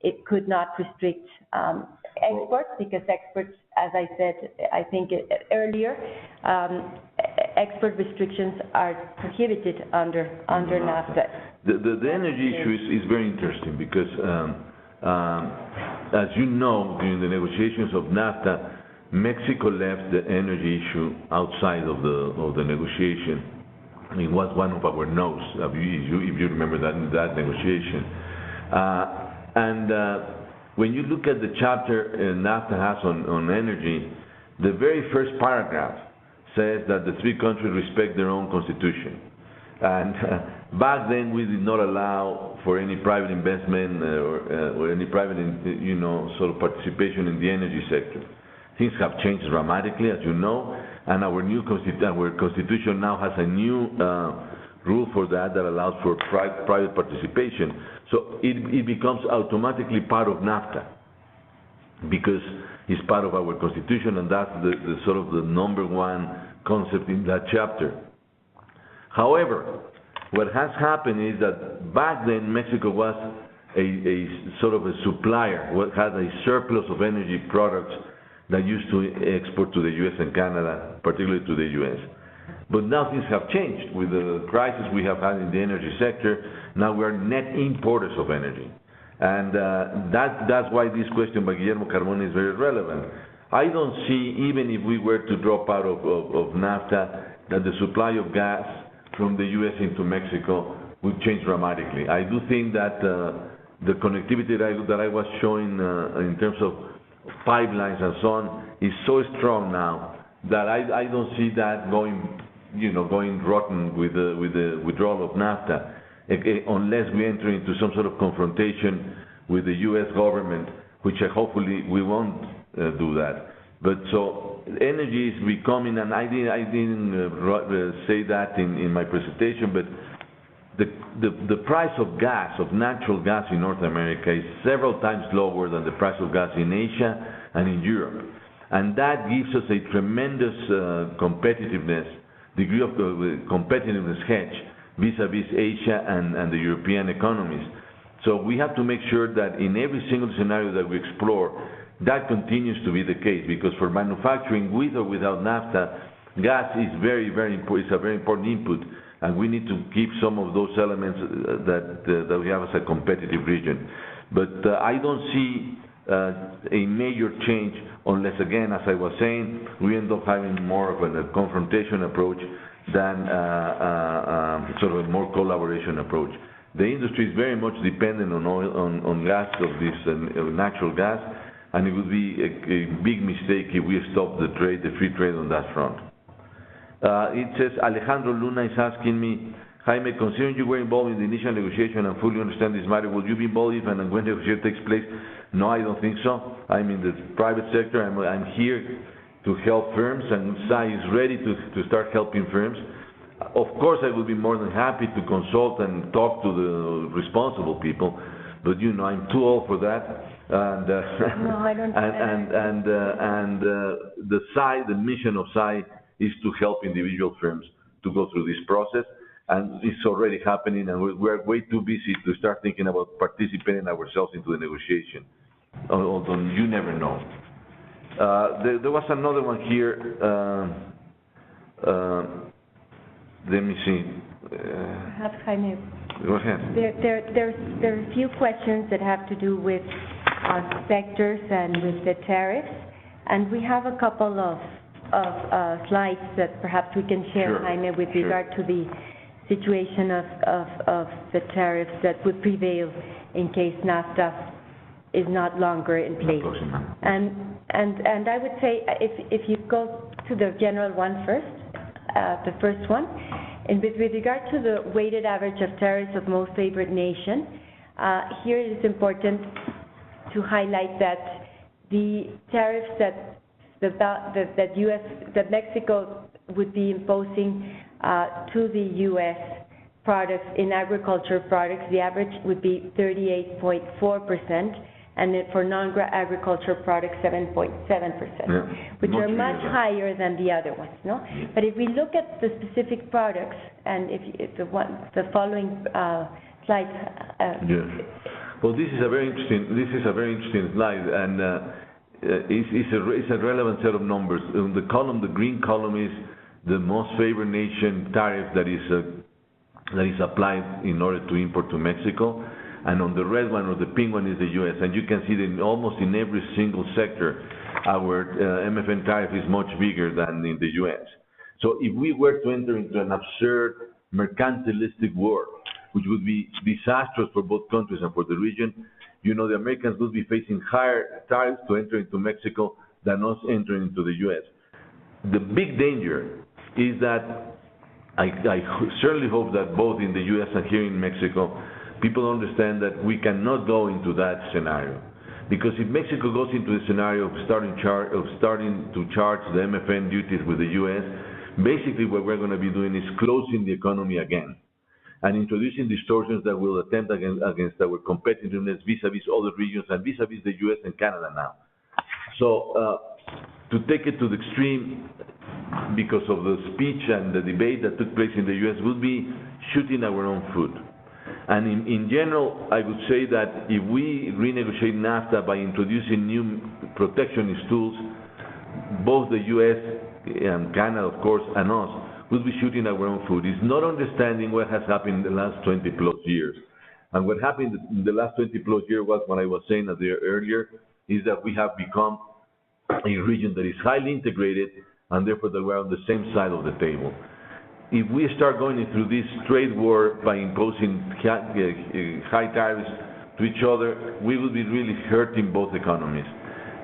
Speaker 1: it could not restrict exports, because exports, as I said, I think earlier, export restrictions are prohibited under NAFTA.
Speaker 2: The energy issue is very interesting because, as you know, during the negotiations of NAFTA, Mexico left the energy issue outside of the negotiation. It was one of our no's, if you remember that negotiation. When you look at the chapter NAFTA has on energy, the very first paragraph says that the three countries respect their own constitution. And back then, we did not allow for any private investment or any private, sort of participation in the energy sector. Things have changed dramatically, as you know, and our constitution now has a new rule for that allows for private participation. So it becomes automatically part of NAFTA because it's part of our constitution, and that's the sort of the number one concept in that chapter. However, what has happened is that back then Mexico was a sort of a supplier, had a surplus of energy products that used to export to the U.S. and Canada, particularly to the U.S. But now things have changed. With the crisis we have had in the energy sector, now we are net importers of energy. And that's why this question by Guillermo Carmona is very relevant. I don't see, even if we were to drop out of NAFTA, that the supply of gas from the U.S. into Mexico would change dramatically. I do think that the connectivity that I was showing in terms of pipelines and so on is so strong now that I don't see that going rotten with the withdrawal of NAFTA, unless we enter into some sort of confrontation with the U.S. government, which hopefully we won't do that. But so energy is becoming, and I didn't say that in my presentation, but the price of gas, of natural gas in North America is several times lower than the price of gas in Asia and in Europe. And that gives us a tremendous degree of competitiveness hedge vis-a-vis Asia and the European economies. So we have to make sure that in every single scenario that we explore, that continues to be the case, because for manufacturing, with or without NAFTA, gas is a very important input, and we need to keep some of those elements that we have as a competitive region. But I don't see a major change unless, again, as I was saying, we end up having more of a confrontation approach than sort of a more collaboration approach. The industry is very much dependent on oil, on gas, of this natural gas, and it would be a big mistake if we stop the free trade on that front. It says, Alejandro Luna is asking me, Jaime, considering you were involved in the initial negotiation and fully understand this matter, will you be involved if and when the negotiation takes place? No, I don't think so. I'm in the private sector. I'm here to help firms, and SAI is ready to start helping firms. Of course, I would be more than happy to consult and talk to the responsible people, but I'm too old for that. And
Speaker 1: no, I don't.
Speaker 2: The SAI, the mission of SAI, is to help individual firms to go through this process, and it's already happening, and we're way too busy to start thinking about participating ourselves into the negotiation. Although you never know. There was another one here. Let me see.
Speaker 1: Perhaps, Jaime.
Speaker 2: Go ahead.
Speaker 1: There are a few questions that have to do with sectors and with the tariffs, and we have a couple of slides that perhaps we can share, Jaime, with regard to the situation of the tariffs that would prevail in case NAFTA is not longer in place. And I would say, if you go to the general one first, the first one, and with regard to the weighted average of tariffs of most favored nation, here it is important to highlight that the tariffs that Mexico would be imposing to the U.S. products in agriculture products, the average would be 38.4%, and then for non-agriculture products, 7.7%, which are much higher than the other ones, no? Yeah. But if we look at the specific products, and if the following slide.
Speaker 2: Well, this is a very interesting slide, and it's a relevant set of numbers. The green column is the most favored nation tariff that is applied in order to import to Mexico. And on the red one, or the pink one, is the U.S. And you can see that almost in every single sector, our MFN tariff is much bigger than in the U.S. So if we were to enter into an absurd mercantilistic war, which would be disastrous for both countries and for the region, the Americans would be facing higher tariffs to enter into Mexico than us entering into the U.S. The big danger is that I certainly hope that both in the U.S. and here in Mexico, people understand that we cannot go into that scenario. Because if Mexico goes into the scenario of starting to charge the MFN duties with the U.S., basically what we're going to be doing is closing the economy again and introducing distortions that will attempt against our competitiveness vis-a-vis other regions and vis-a-vis the U.S. and Canada now. So to take it to the extreme, because of the speech and the debate that took place in the U.S., would be shooting our own foot. And in general, I would say that if we renegotiate NAFTA by introducing new protectionist tools, both the U.S. and Canada, of course, and us, would be shooting our own foot. It's not understanding what has happened in the last 20-plus years. And what happened in the last 20-plus years was what I was saying earlier, is that we have become a region that is highly integrated, and therefore that we're on the same side of the table. If we start going through this trade war by imposing high tariffs to each other, we will be really hurting both economies.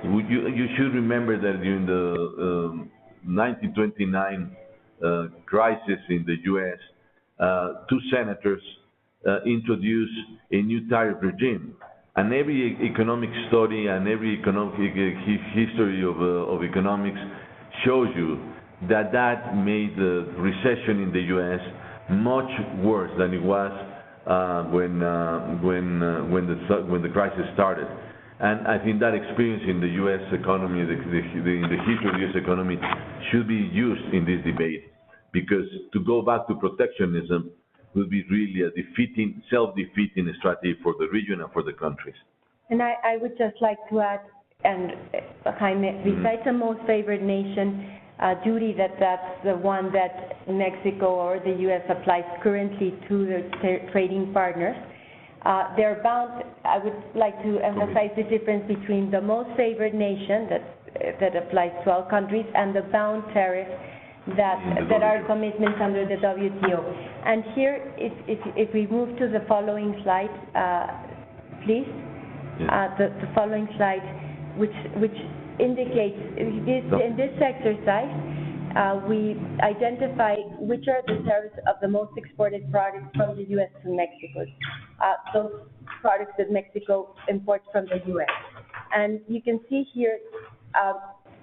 Speaker 2: You should remember that during the 1929 crisis in the U.S., two senators introduced a new tariff regime. And every economic study and every economic history of economics shows you that that made the recession in the U.S. much worse than it was when the crisis started. And I think that experience in the U.S. economy, in the history of the U.S. economy, should be used in this debate, because to go back to protectionism will be really a self-defeating strategy for the region and for the countries.
Speaker 1: And I would just like to add, and Jaime, besides the most favored nation duty, that's the one that Mexico or the U.S. applies currently to their trading partners, they're bound. I would like to emphasize the difference between the most favored nation that applies to all countries and the bound tariff that are commitments under the WTO. And here, if we move to the following slide, please, the following slide, which indicates in this exercise, we identify which are the tariffs of the most exported products from the U.S. to Mexico, those products that Mexico imports from the U.S. And you can see here,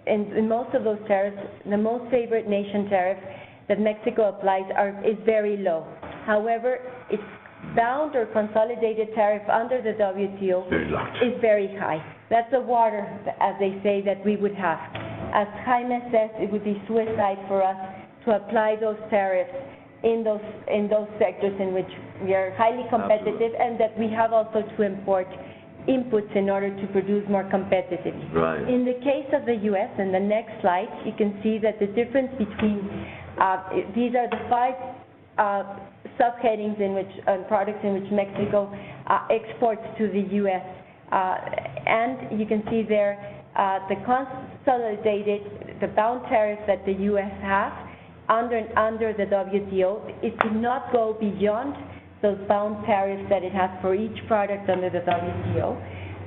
Speaker 1: in most of those tariffs, the most favored nation tariff that Mexico applies is very low. However, its bound or consolidated tariff under the WTO is very high. That's the water, as they say, that we would have. As Jaime says, it would be suicide for us to apply those tariffs in those sectors in which we are highly competitive. Absolutely. And that we have also to import inputs in order to produce more competitively.
Speaker 2: Right.
Speaker 1: In the case of the U.S., in the next slide, you can see that the difference between these are the five subheadings in which products in which Mexico exports to the U.S. And you can see there the consolidated, the bound tariff that the U.S. has under the WTO. It did not go beyond those bound tariffs that it has for each product under the WTO,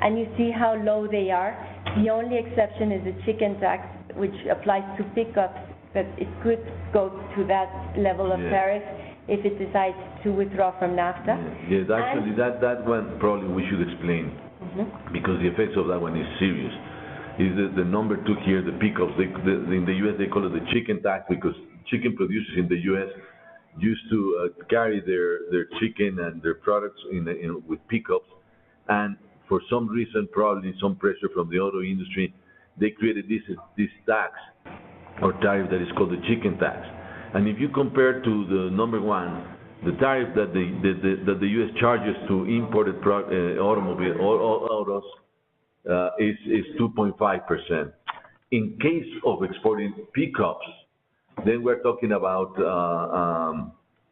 Speaker 1: and you see how low they are. The only exception is the chicken tax, which applies to pickups, that it could go to that level of tariff if it decides to withdraw from NAFTA.
Speaker 2: Yes, actually, that one probably we should explain, because the effects of that one is serious. Is the number two here, the pickups? In the U.S. they call it the chicken tax, because chicken producers in the U.S. used to carry their chicken and their products with pickups, and for some reason, probably some pressure from the auto industry, they created this tax or tariff that is called the chicken tax. And if you compare to the number one, the tariff that the U.S. charges to imported autos is 2.5%. In case of exporting pickups, then we're talking about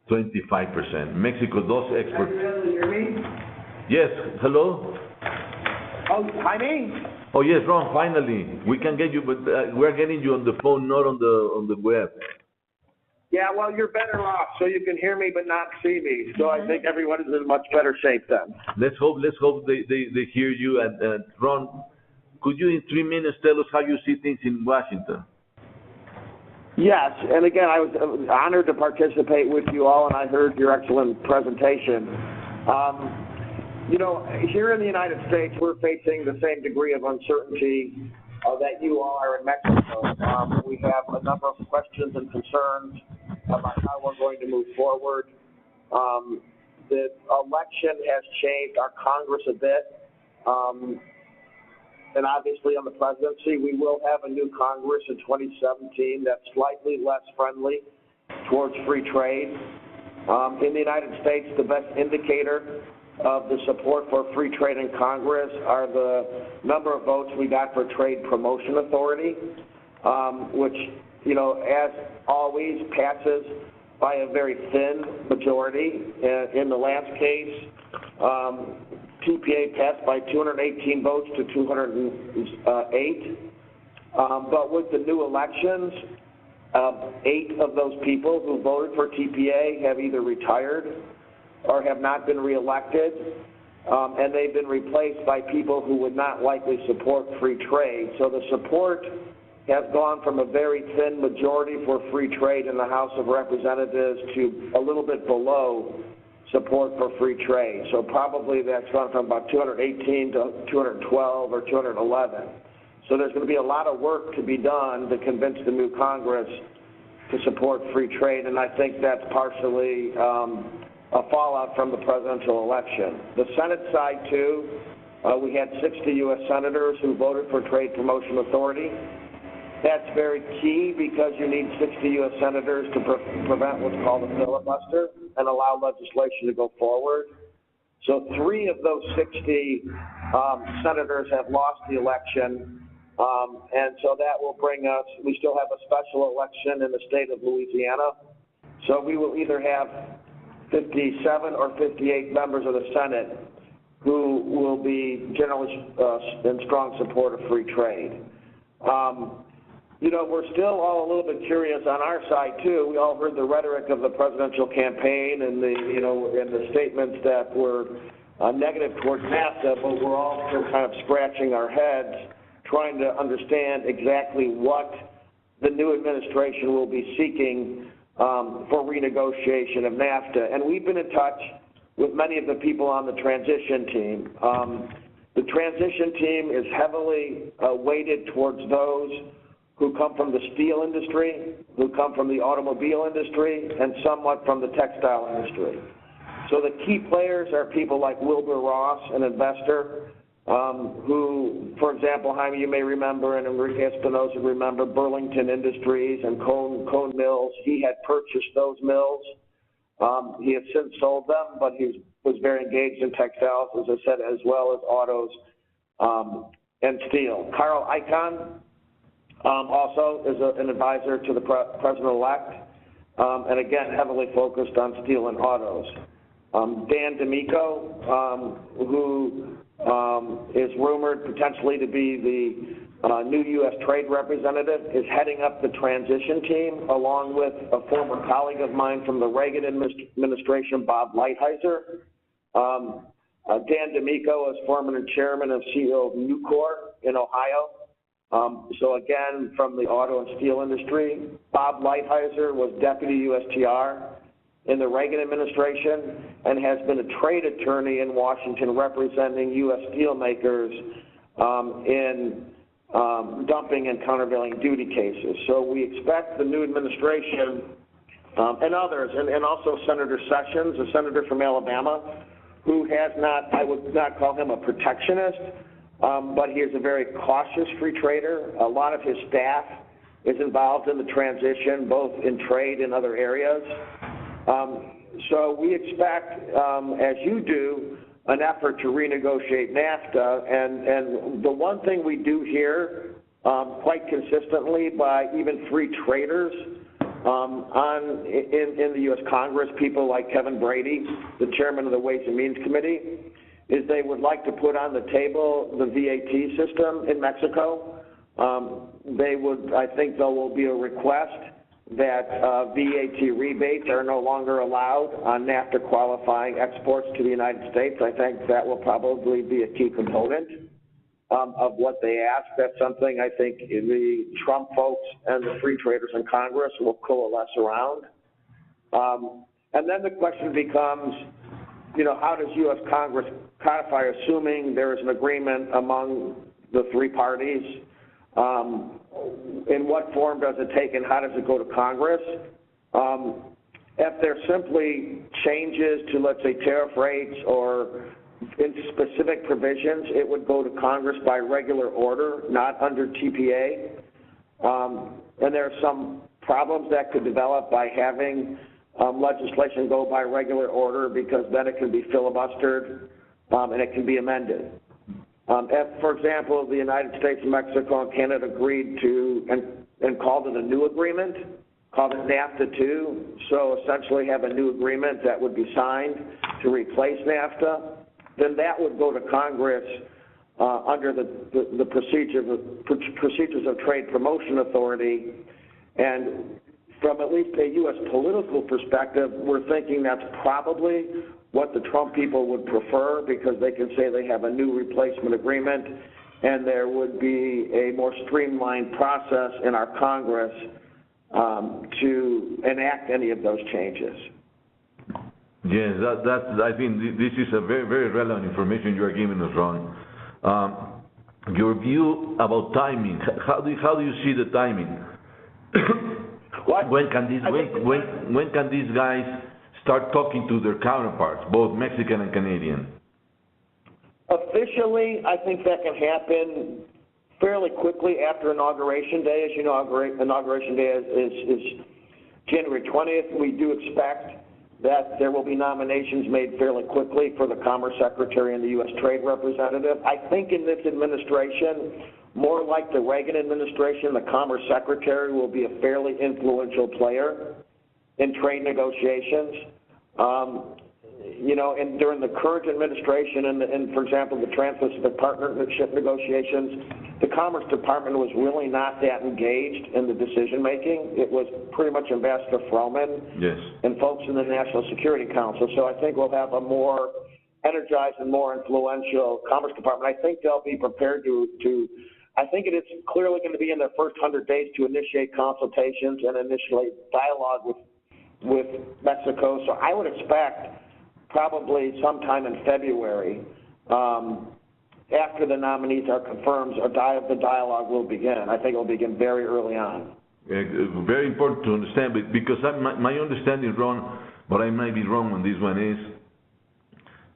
Speaker 2: 25%. Mexico does export.
Speaker 3: Are you able to hear me?
Speaker 2: Yes. Hello.
Speaker 3: Oh, Jaime.
Speaker 2: Oh yes, Ron. Finally, we can get you, but we're getting you on the phone, not on the web.
Speaker 3: Yeah, well, you're better off, so you can hear me but not see me. So I think everyone is in much better shape then.
Speaker 2: Let's hope they hear you. And Ron, could you in 3 minutes tell us how you see things in Washington?
Speaker 3: Yes, and again, I was honored to participate with you all, and I heard your excellent presentation. You know, here in the United States, we're facing the same degree of uncertainty that you are in Mexico. We have a number of questions and concerns about how we're going to move forward. The election has changed our Congress a bit. and obviously on the presidency, we will have a new Congress in 2017 that's slightly less friendly towards free trade. In the United States, the best indicator of the support for free trade in Congress are the number of votes we got for Trade Promotion Authority, which, you know, as always, passes by a very thin majority. In the last case, TPA passed by 218 votes to 208. But with the new elections, 8 of those people who voted for TPA have either retired or have not been reelected, and they've been replaced by people who would not likely support free trade. So the support has gone from a very thin majority for free trade in the House of Representatives to a little bit below support for free trade. So probably that's gone from about 218 to 212 or 211. So there's going to be a lot of work to be done to convince the new Congress to support free trade, and I think that's partially a fallout from the presidential election. The Senate side, too, we had 60 U.S. senators who voted for Trade Promotion Authority. That's very key because you need 60 U.S. senators to prevent what's called a filibuster and allow legislation to go forward. So 3 of those 60 senators have lost the election, and so that will bring us, we still have a special election in the state of Louisiana. So we will either have 57 or 58 members of the Senate who will be generally in strong support of free trade. You know, we're still all a little bit curious on our side too. We all heard the rhetoric of the presidential campaign and the, you know, and the statements that were negative towards NAFTA, but we're all still kind of scratching our heads, trying to understand exactly what the new administration will be seeking for renegotiation of NAFTA. And we've been in touch with many of the people on the transition team. The transition team is heavily weighted towards those who come from the steel industry, who come from the automobile industry, and somewhat from the textile industry. So the key players are people like Wilbur Ross, an investor, who, for example, Jaime, you may remember, and Enrique Espinosa remember Burlington Industries and Cone Mills. He had purchased those mills. He has since sold them, but he was very engaged in textiles, as I said, as well as autos and steel. Carl Icahn also is an advisor to the president-elect, and again, heavily focused on steel and autos. Dan D'Amico, who is rumored potentially to be the new U.S. trade representative, is heading up the transition team, along with a former colleague of mine from the Reagan administration, Bob Lighthizer. Dan D'Amico is former chairman and CEO of Nucor in Ohio. So again, from the auto and steel industry. Bob Lighthizer was deputy USTR in the Reagan administration and has been a trade attorney in Washington representing U.S. steelmakers in dumping and countervailing duty cases. So we expect the new administration and others, and also Senator Sessions, a senator from Alabama, who has not, I would not call him a protectionist, but he is a very cautious free trader. A lot of his staff is involved in the transition, both in trade and other areas. So we expect, as you do, an effort to renegotiate NAFTA. And the one thing we do hear quite consistently by even free traders in the U.S. Congress, people like Kevin Brady, the chairman of the Ways and Means Committee, is they would like to put on the table the VAT system in Mexico. They would, I think there will be a request that VAT rebates are no longer allowed on NAFTA qualifying exports to the United States. I think that will probably be a key component of what they ask. That's something I think the Trump folks and the free traders in Congress will coalesce around. And then the question becomes, you know, how does U.S. Congress codify, assuming there is an agreement among the three parties? In what form does it take and how does it go to Congress? If there simply changes to, let's say, tariff rates or in specific provisions, it would go to Congress by regular order, not under TPA. And there are some problems that could develop by having legislation go by regular order, because then it can be filibustered and it can be amended. For example, the United States, Mexico, and Canada agreed to and called it a new agreement, called it NAFTA 2. So essentially have a new agreement that would be signed to replace NAFTA. Then that would go to Congress under the procedures of Trade Promotion Authority. And from at least a U.S. political perspective, we're thinking that's probably what the Trump people would prefer, because they can say they have a new replacement agreement, and there would be a more streamlined process in our Congress to enact any of those changes.
Speaker 2: Yes, I think this is a very, very relevant information you are giving us, Ron. Your view about timing, how do you see the timing? When can these guys start talking to their counterparts, both Mexican and Canadian?
Speaker 3: Officially, I think that can happen fairly quickly after Inauguration Day. As you know, Inauguration Day is January 20th. We do expect that there will be nominations made fairly quickly for the Commerce Secretary and the U.S. Trade Representative. I think in this administration, more like the Reagan administration, the Commerce Secretary will be a fairly influential player in trade negotiations. You know, and during the current administration and for example, the Trans-Pacific Partnership negotiations, the Commerce Department was really not that engaged in the decision-making. It was pretty much Ambassador Froman and folks in the National Security Council. So I think we'll have a more energized and more influential Commerce Department. I think they'll be prepared I think it is clearly going to be in their first 100 days to initiate consultations and initiate dialogue with Mexico. So I would expect probably sometime in February, after the nominees are confirmed, the dialogue will begin. I think it will begin very early on.
Speaker 2: Very important to understand, because my understanding, Ron, but I might be wrong on this one, is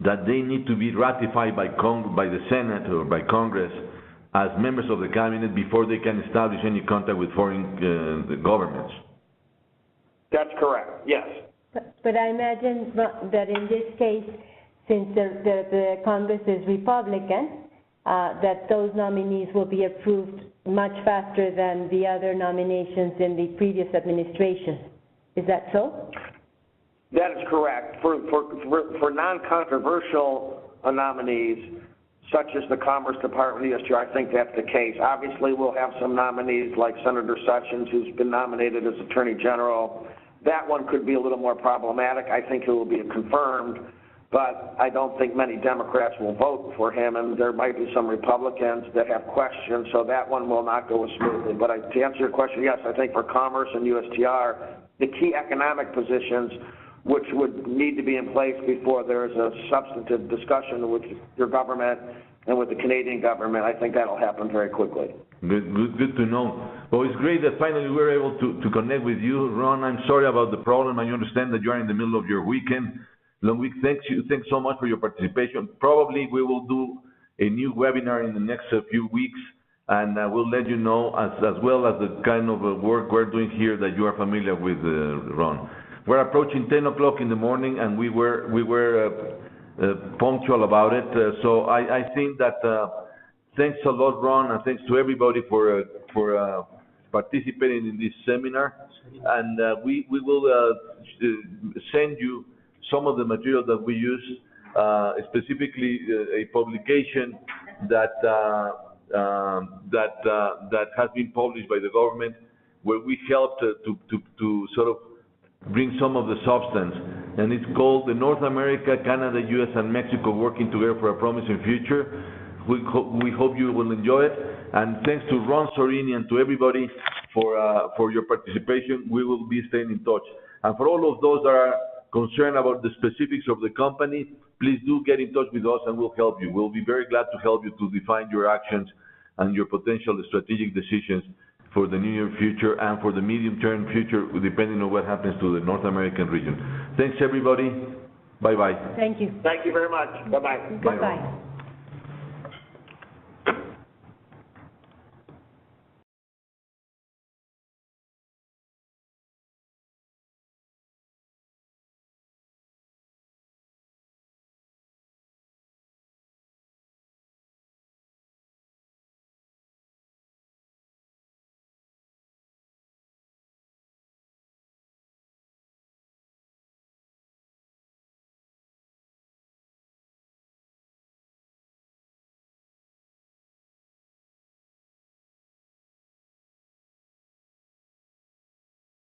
Speaker 2: that they need to be ratified by the Senate or by Congress as members of the cabinet before they can establish any contact with foreign governments.
Speaker 3: That's correct, yes.
Speaker 1: But I imagine that in this case, since the Congress is Republican, that those nominees will be approved much faster than the other nominations in the previous administration. Is that so?
Speaker 3: That is correct. For non-controversial nominees, such as the Commerce Department, USTR, I think that's the case. Obviously, we'll have some nominees like Senator Sessions, who's been nominated as Attorney General. That one could be a little more problematic. I think it will be confirmed, but I don't think many Democrats will vote for him, and there might be some Republicans that have questions, so that one will not go as smoothly. But to answer your question, yes, I think for Commerce and USTR, the key economic positions which would need to be in place before there is a substantive discussion with your government and with the Canadian government, I think that'll happen very quickly.
Speaker 2: Good to know. Well, it's great that finally we're able to connect with you, Ron. I'm sorry about the problem. I understand that you're in the middle of your weekend, long week. Thanks so much for your participation. Probably we will do a new webinar in the next few weeks, and we'll let you know as well as the kind of work we're doing here that you are familiar with, Ron. We're approaching 10 o'clock in the morning, and we were punctual about it. So I think that thanks a lot, Ron, and thanks to everybody for participating in this seminar. And we will send you some of the material that we use, specifically a publication that has been published by the government, where we helped to sort of bring some of the substance, and it's called the North America, Canada, U.S., and Mexico Working Together for a Promising Future. We hope you will enjoy it, and thanks to Ron Sorini and to everybody for your participation. We will be staying in touch. And for all of those that are concerned about the specifics of the company, please do get in touch with us and we'll help you. We'll be very glad to help you to define your actions and your potential strategic decisions for the near future and for the medium-term future, depending on what happens to the North American region. Thanks, everybody. Bye-bye.
Speaker 4: Thank you.
Speaker 3: Thank you very much. Bye-bye.
Speaker 4: Goodbye.